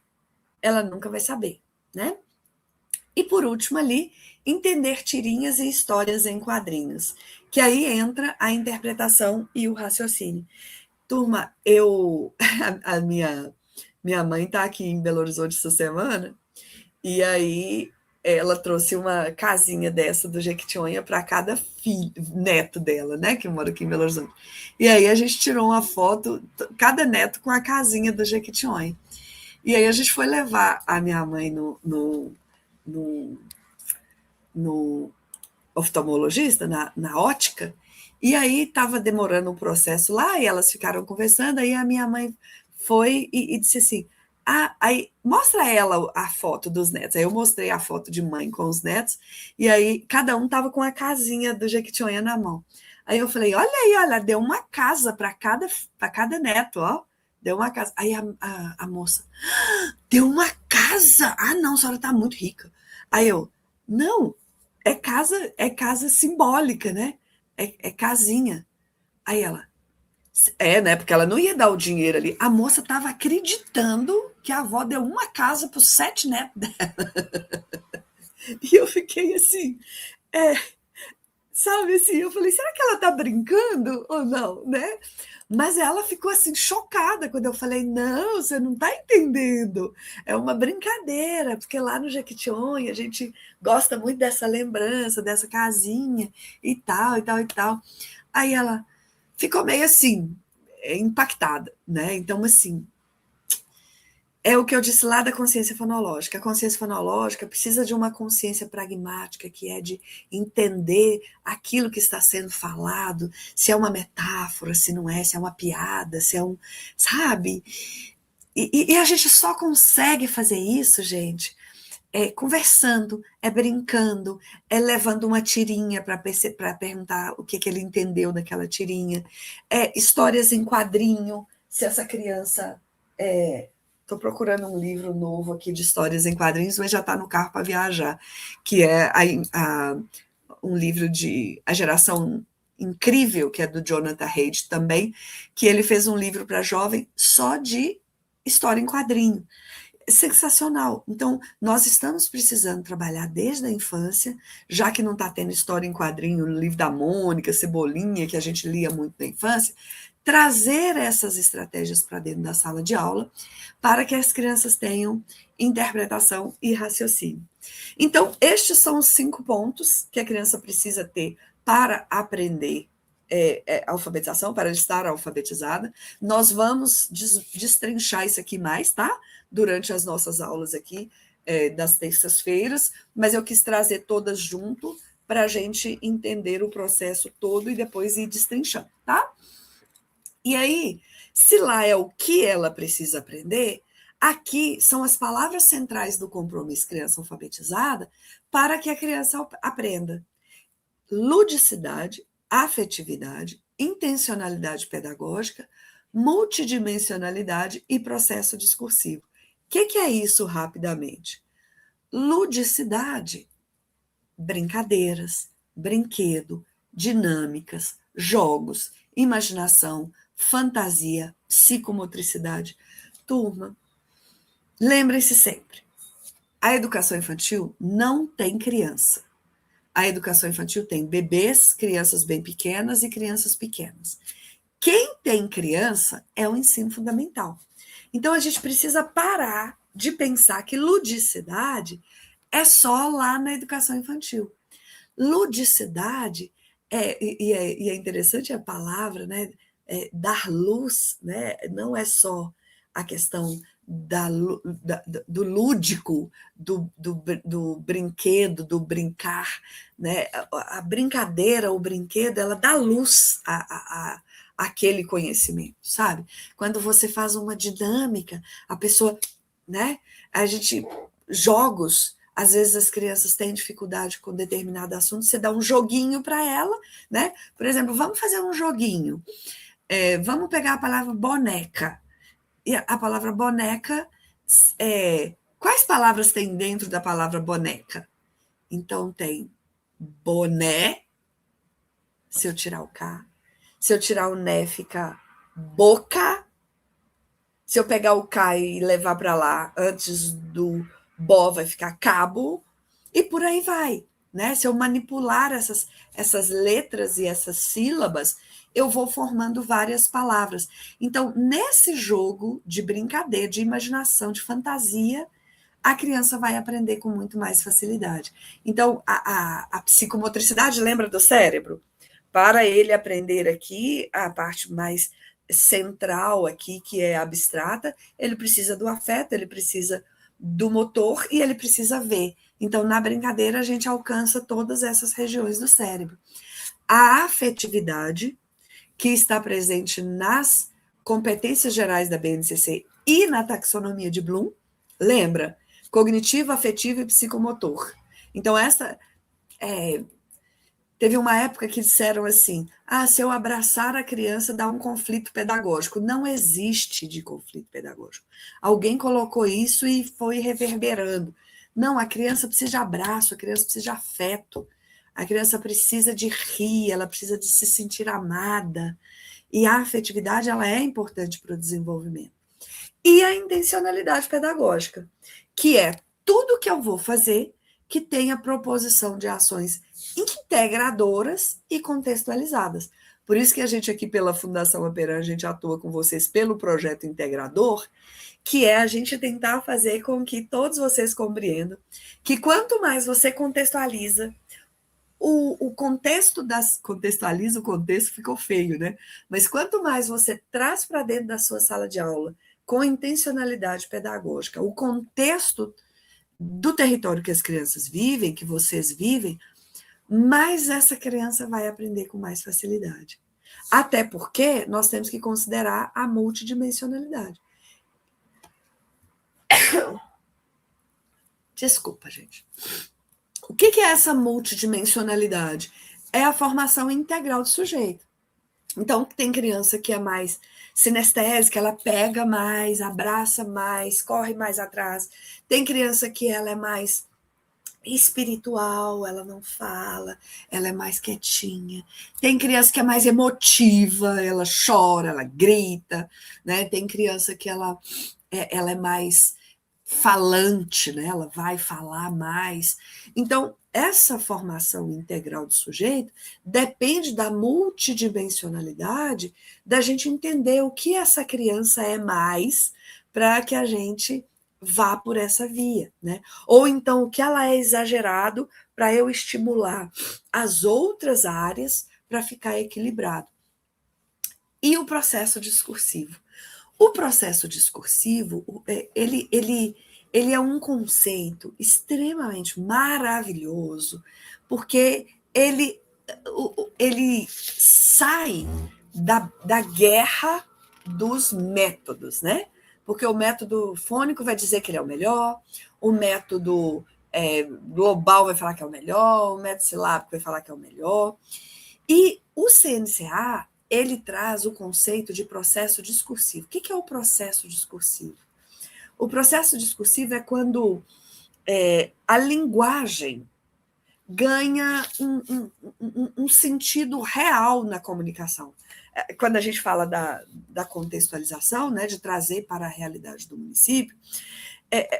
ela nunca vai saber, né? E por último ali, entender tirinhas e histórias em quadrinhos, que aí entra a interpretação e o raciocínio. Turma, a minha mãe está aqui em Belo Horizonte essa semana, e aí ela trouxe uma casinha dessa do Jequitinhonha para cada neto dela, né, que mora aqui em Belo Horizonte. E aí a gente tirou uma foto, cada neto com a casinha do Jequitinhonha. E aí a gente foi levar a minha mãe no oftalmologista, na ótica, e aí estava demorando um processo lá, e elas ficaram conversando, aí a minha mãe foi e disse assim, aí mostra ela a foto dos netos. Aí eu mostrei a foto de mãe com os netos, e aí cada um estava com a casinha do Jequitinhonha na mão. Aí eu falei, olha aí, olha, deu uma casa para cada neto, ó. Deu uma casa. Aí a moça, deu uma casa? Ah, não, a senhora está muito rica. Aí eu, não, é casa simbólica, né? É casinha. Aí ela, né? Porque ela não ia dar o dinheiro ali. A moça estava acreditando que a avó deu uma casa para os 7 netos dela. E eu fiquei assim, sabe assim? Eu falei, será que ela está brincando ou não, né? Mas ela ficou assim chocada quando eu falei, não, você não está entendendo, é uma brincadeira, porque lá no Jequitinhonha a gente gosta muito dessa lembrança, dessa casinha e tal, e tal, e tal. Aí ela ficou meio assim, impactada, né? Então, assim, é o que eu disse lá da consciência fonológica. A consciência fonológica precisa de uma consciência pragmática, que é de entender aquilo que está sendo falado, se é uma metáfora, se não é, se é uma piada, se é um. Sabe? E a gente só consegue fazer isso, gente, conversando, brincando, levando uma tirinha para perguntar o que ele entendeu daquela tirinha, histórias em quadrinho, se essa criança. Estou procurando um livro novo aqui de histórias em quadrinhos, mas já está no carro para viajar, que é um livro de A Geração Incrível, que é do Jonathan Haidt também, que ele fez um livro para jovem só de história em quadrinho. Sensacional. Então, nós estamos precisando trabalhar desde a infância, já que não está tendo história em quadrinho, o livro da Mônica, Cebolinha, que a gente lia muito na infância, trazer essas estratégias para dentro da sala de aula, para que as crianças tenham interpretação e raciocínio. Então, estes são os 5 pontos que a criança precisa ter para aprender alfabetização, para estar alfabetizada. Nós vamos destrinchar isso aqui mais, tá? Durante as nossas aulas aqui, das terças-feiras, mas eu quis trazer todas junto para a gente entender o processo todo e depois ir destrinchando, tá? E aí, se lá é o que ela precisa aprender, aqui são as palavras centrais do compromisso criança alfabetizada para que a criança aprenda ludicidade, afetividade, intencionalidade pedagógica, multidimensionalidade e processo discursivo. O que é isso rapidamente? Ludicidade, brincadeiras, brinquedo, dinâmicas, jogos, imaginação, fantasia, psicomotricidade. Turma, lembrem-se sempre, a educação infantil não tem criança. A educação infantil tem bebês, crianças bem pequenas e crianças pequenas. Quem tem criança é o ensino fundamental. Então, a gente precisa parar de pensar que ludicidade é só lá na educação infantil. Ludicidade, e é interessante a palavra, né? Dar luz, né? Não é só a questão do lúdico, do brinquedo, do brincar, né? A brincadeira, o brinquedo, ela dá luz àquele conhecimento, sabe? Quando você faz uma dinâmica, a pessoa, né? A gente, jogos, às vezes as crianças têm dificuldade com determinado assunto, você dá um joguinho para ela, né? Por exemplo, vamos fazer um joguinho. Vamos pegar a palavra boneca. E a palavra boneca, quais palavras tem dentro da palavra boneca? Então tem boné, se eu tirar o K. Se eu tirar o né, fica boca. Se eu pegar o K e levar para lá, antes do bó vai ficar cabo, e por aí vai. Né? Se eu manipular essas letras e essas sílabas, eu vou formando várias palavras. Então, nesse jogo de brincadeira, de imaginação, de fantasia, a criança vai aprender com muito mais facilidade. Então, a psicomotricidade lembra do cérebro? Para ele aprender aqui, a parte mais central aqui, que é abstrata, ele precisa do afeto, ele precisa do motor e ele precisa ver. Então, na brincadeira, a gente alcança todas essas regiões do cérebro. A afetividade, que está presente nas competências gerais da BNCC e na taxonomia de Bloom, lembra? Cognitivo, afetivo e psicomotor. Então, teve uma época que disseram assim, se eu abraçar a criança dá um conflito pedagógico. Não existe de conflito pedagógico. Alguém colocou isso e foi reverberando. Não, a criança precisa de abraço, a criança precisa de afeto, a criança precisa de rir, ela precisa de se sentir amada. E a afetividade, ela é importante para o desenvolvimento. E a intencionalidade pedagógica, que é tudo que eu vou fazer, que tenha proposição de ações integradoras e contextualizadas. Por isso que a gente aqui pela Fundação Aperam, a gente atua com vocês pelo projeto integrador, que é a gente tentar fazer com que todos vocês compreendam que quanto mais você contextualiza, o contexto contextualiza o contexto, ficou feio, né? Mas quanto mais você traz para dentro da sua sala de aula, com intencionalidade pedagógica, o contexto do território que as crianças vivem, que vocês vivem, mais essa criança vai aprender com mais facilidade. Até porque nós temos que considerar a multidimensionalidade. Desculpa, gente. O que é essa multidimensionalidade? É a formação integral do sujeito. Então, tem criança que é mais sinestésica, ela pega mais, abraça mais, corre mais atrás. Tem criança que ela é mais espiritual, ela não fala, ela é mais quietinha. Tem criança que é mais emotiva, ela chora, ela grita, né? Tem criança que ela é mais falante, né? Ela vai falar mais. Então, essa formação integral do sujeito depende da multidimensionalidade, da gente entender o que essa criança é mais, para que a gente vá por essa via, né? Ou então o que ela é exagerado para eu estimular as outras áreas para ficar equilibrado. E o processo discursivo? O processo discursivo, ele é um conceito extremamente maravilhoso, porque ele sai da guerra dos métodos, né? Porque o método fônico vai dizer que ele é o melhor, o método global vai falar que é o melhor, o método silábico vai falar que é o melhor. E o CNCA, ele traz o conceito de processo discursivo. O que é o processo discursivo? O processo discursivo é quando a linguagem ganha um sentido real na comunicação. Quando a gente fala da contextualização, né, de trazer para a realidade do município,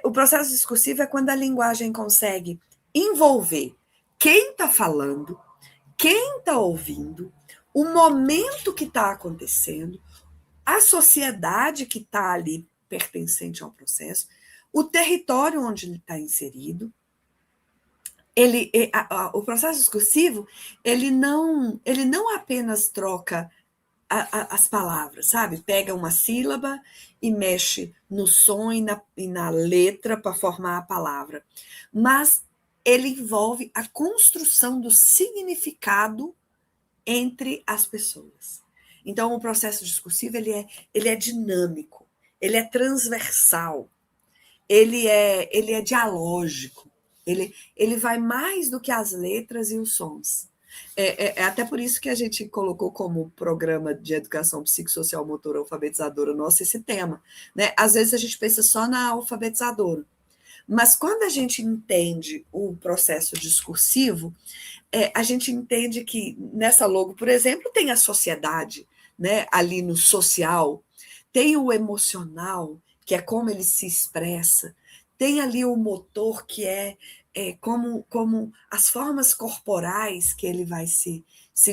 o processo discursivo é quando a linguagem consegue envolver quem está falando, quem está ouvindo, o momento que está acontecendo, a sociedade que está ali pertencente ao processo, o território onde ele está inserido. O processo discursivo, ele não apenas troca as palavras, sabe? Pega uma sílaba e mexe no som e na letra para formar a palavra. Mas ele envolve a construção do significado entre as pessoas. Então, o processo discursivo ele é dinâmico, ele é transversal, ele é dialógico, ele vai mais do que as letras e os sons. É até por isso que a gente colocou como programa de educação psicossocial motora alfabetizadora nosso esse tema. Né? Às vezes a gente pensa só na alfabetizadora, mas quando a gente entende o processo discursivo, a gente entende que nessa logo, por exemplo, tem a sociedade, né, ali no social, tem o emocional, que é como ele se expressa, tem ali o motor, que como as formas corporais que ele vai se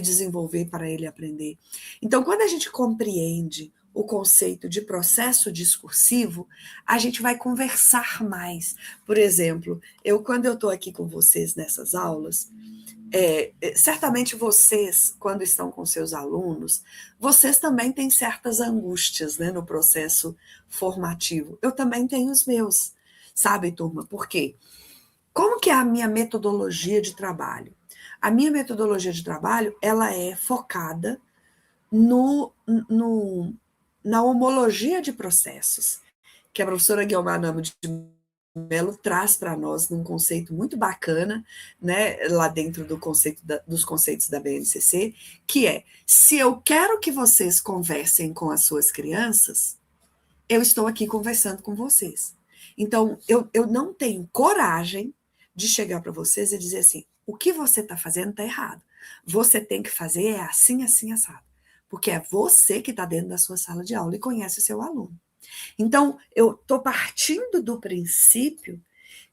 desenvolver para ele aprender. Então, quando a gente compreende o conceito de processo discursivo, a gente vai conversar mais. Por exemplo, quando eu estou aqui com vocês nessas aulas, certamente vocês, quando estão com seus alunos, vocês também têm certas angústias, né, no processo formativo. Eu também tenho os meus, sabe, turma? Por quê? Como que é a minha metodologia de trabalho? A minha metodologia de trabalho, ela é focada na homologia de processos, que a professora Guiomar Namo de Mello traz para nós num conceito muito bacana, né, lá dentro dos conceitos da BNCC, que é: se eu quero que vocês conversem com as suas crianças, eu estou aqui conversando com vocês. Então, eu não tenho coragem de chegar para vocês e dizer assim: o que você está fazendo está errado. Você tem que fazer assim, assim, assado. Porque é você que está dentro da sua sala de aula e conhece o seu aluno. Então, eu estou partindo do princípio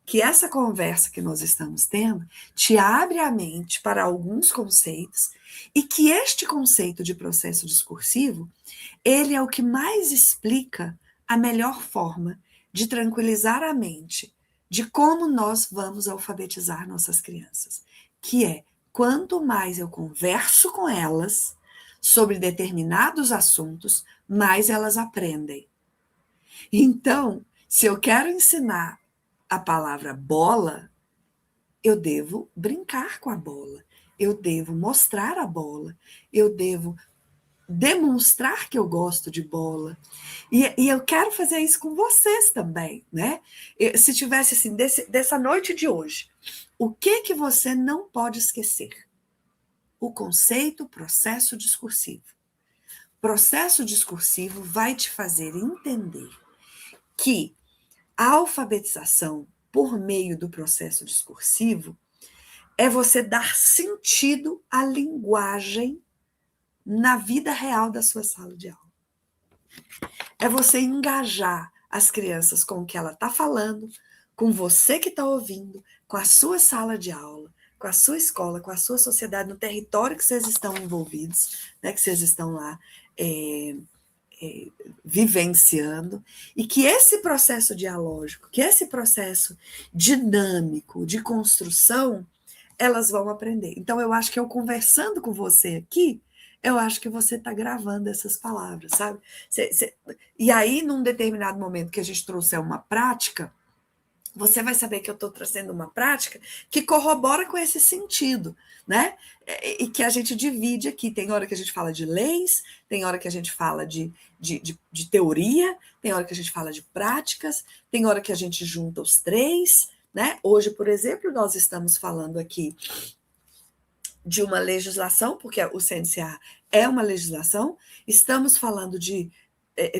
que essa conversa que nós estamos tendo te abre a mente para alguns conceitos e que este conceito de processo discursivo, ele é o que mais explica a melhor forma de tranquilizar a mente de como nós vamos alfabetizar nossas crianças, que é quanto mais eu converso com elas sobre determinados assuntos, mais elas aprendem. Então, se eu quero ensinar a palavra bola, eu devo brincar com a bola, eu devo mostrar a bola, eu devo demonstrar que eu gosto de bola. E eu quero fazer isso com vocês também, né? Se tivesse assim, dessa noite de hoje, o que você não pode esquecer? O conceito processo discursivo. Processo discursivo vai te fazer entender que a alfabetização por meio do processo discursivo é você dar sentido à linguagem na vida real da sua sala de aula. É você engajar as crianças com o que ela está falando, com você que está ouvindo, com a sua sala de aula, com a sua escola, com a sua sociedade, no território que vocês estão envolvidos, né, que vocês estão lá vivenciando, e que esse processo dialógico, que esse processo dinâmico de construção, elas vão aprender. Então, eu acho que eu conversando com você aqui, eu acho que você está gravando essas palavras, sabe? E aí, num determinado momento que a gente trouxer uma prática, você vai saber que eu estou trazendo uma prática que corrobora com esse sentido, né? E que a gente divide aqui. Tem hora que a gente fala de leis, tem hora que a gente fala de teoria, tem hora que a gente fala de práticas, tem hora que a gente junta os três, né? Hoje, por exemplo, nós estamos falando aqui de uma legislação, porque o CNCA é uma legislação, estamos falando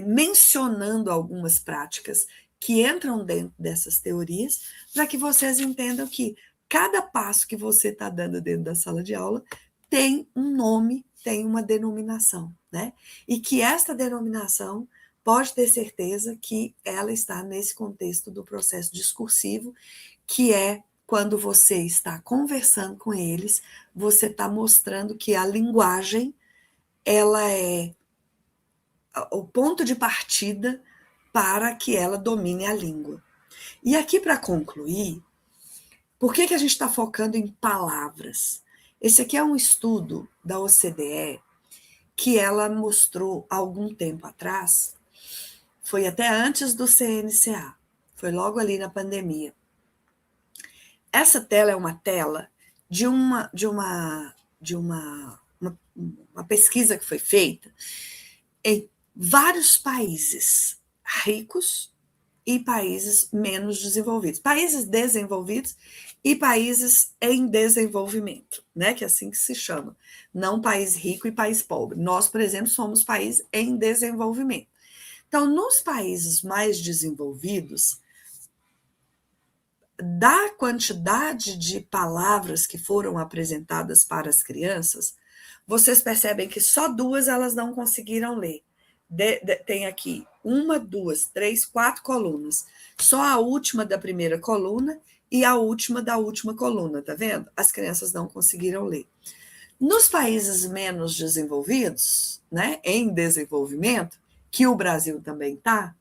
mencionando algumas práticas que entram dentro dessas teorias, para que vocês entendam que cada passo que você está dando dentro da sala de aula tem um nome, tem uma denominação, né? E que esta denominação pode ter certeza que ela está nesse contexto do processo discursivo, que é quando você está conversando com eles, você está mostrando que a linguagem ela é o ponto de partida para que ela domine a língua. E aqui, para concluir, por que a gente está focando em palavras? Esse aqui é um estudo da OCDE que ela mostrou há algum tempo atrás, foi até antes do CNCA, foi logo ali na pandemia. Essa tela é uma tela de uma pesquisa que foi feita em vários países ricos e países menos desenvolvidos. Países desenvolvidos e países em desenvolvimento, né? Que é assim que se chama. Não país rico e país pobre. Nós, por exemplo, somos país em desenvolvimento. Então, nos países mais desenvolvidos, da quantidade de palavras que foram apresentadas para as crianças, vocês percebem que só 2 elas não conseguiram ler. Tem aqui 1, 2, 3, 4 colunas. Só a última da primeira coluna e a última da última coluna, tá vendo? As crianças não conseguiram ler. Nos países menos desenvolvidos, né, em desenvolvimento, que o Brasil também está,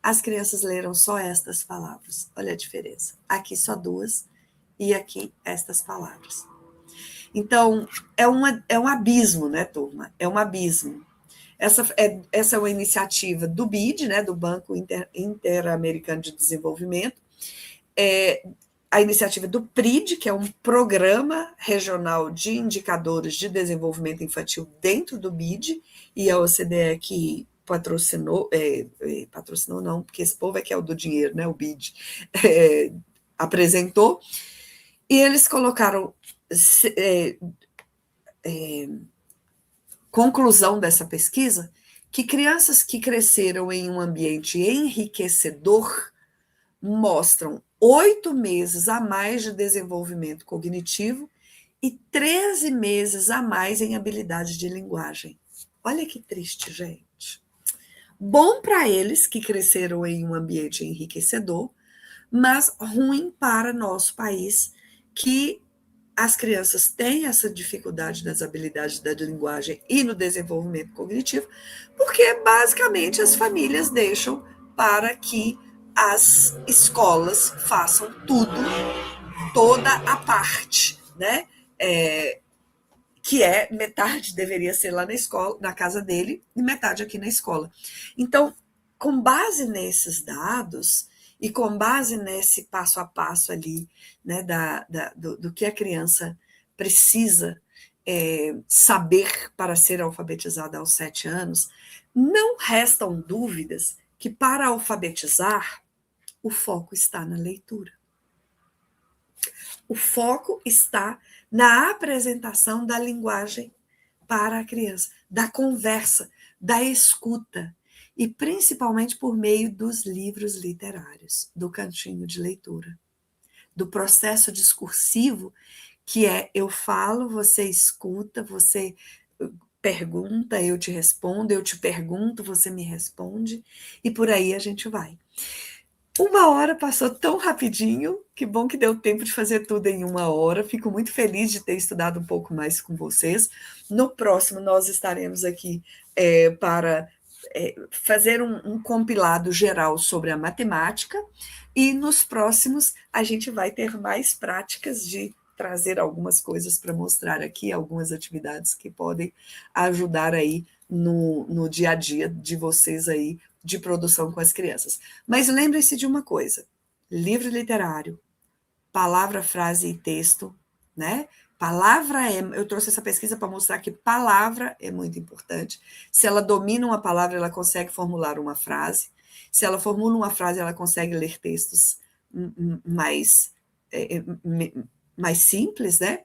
as crianças leram só estas palavras. Olha a diferença. Aqui só 2 e aqui estas palavras. Então, é um abismo, né, turma? É um abismo. Essa é uma iniciativa do BID, né, do Banco Interamericano de Desenvolvimento, a iniciativa do PRID, que é um programa regional de indicadores de desenvolvimento infantil dentro do BID, e a OCDE que patrocinou não, porque esse povo é que é o do dinheiro, né, o BID, apresentou, e eles colocaram conclusão dessa pesquisa, que crianças que cresceram em um ambiente enriquecedor mostram 8 meses a mais de desenvolvimento cognitivo e 13 meses a mais em habilidade de linguagem. Olha que triste, gente. Bom para eles que cresceram em um ambiente enriquecedor, mas ruim para nosso país, que as crianças têm essa dificuldade nas habilidades da linguagem e no desenvolvimento cognitivo, porque basicamente as famílias deixam para que as escolas façam tudo, toda a parte, né? Que é metade deveria ser lá na escola, na casa dele, e metade aqui na escola. Então, com base nesses dados e com base nesse passo a passo ali, né, do que a criança precisa saber para ser alfabetizada aos 7 anos, não restam dúvidas que para alfabetizar, o foco está na leitura. O foco está na apresentação da linguagem para a criança, da conversa, da escuta, e principalmente por meio dos livros literários, do cantinho de leitura, do processo discursivo, que é eu falo, você escuta, você pergunta, eu te respondo, eu te pergunto, você me responde, e por aí a gente vai. 1 hora passou tão rapidinho, que bom que deu tempo de fazer tudo em 1 hora. Fico muito feliz de ter estudado um pouco mais com vocês. No próximo, nós estaremos aqui para fazer um compilado geral sobre a matemática, e nos próximos a gente vai ter mais práticas de trazer algumas coisas para mostrar aqui, algumas atividades que podem ajudar aí no dia a dia de vocês aí, de produção com as crianças. Mas lembrem-se de uma coisa: livro literário, palavra, frase e texto, né? Palavra eu trouxe essa pesquisa para mostrar que palavra é muito importante. Se ela domina uma palavra, ela consegue formular uma frase. Se ela formula uma frase, ela consegue ler textos mais, mais simples, né?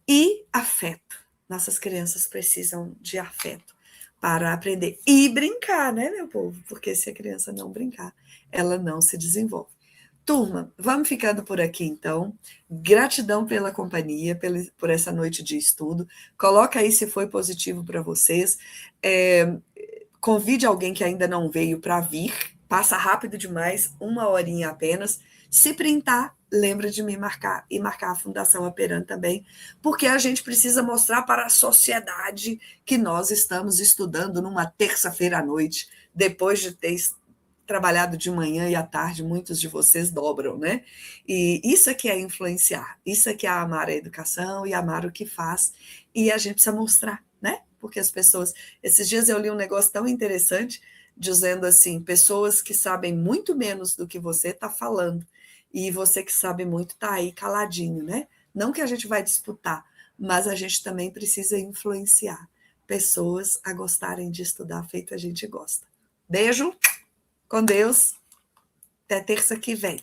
E afeto. Nossas crianças precisam de afeto para aprender. E brincar, né, meu povo? Porque se a criança não brincar, ela não se desenvolve. Turma, vamos ficando por aqui, então. Gratidão pela companhia, por essa noite de estudo. Coloca aí se foi positivo para vocês. Convide alguém que ainda não veio para vir. Passa rápido demais, 1 horinha apenas. Se printar, lembra de me marcar e marcar a Fundação Aperan também, porque a gente precisa mostrar para a sociedade que nós estamos estudando numa terça-feira à noite, depois de ter trabalhado de manhã e à tarde, muitos de vocês dobram, né? E isso aqui é influenciar, isso aqui é amar a educação e amar o que faz, e a gente precisa mostrar, né? Porque as pessoas... Esses dias eu li um negócio tão interessante, dizendo assim, pessoas que sabem muito menos do que você está falando, e você que sabe muito está aí caladinho, né? Não que a gente vai disputar, mas a gente também precisa influenciar pessoas a gostarem de estudar feito a gente gosta. Beijo! Com Deus, até terça que vem.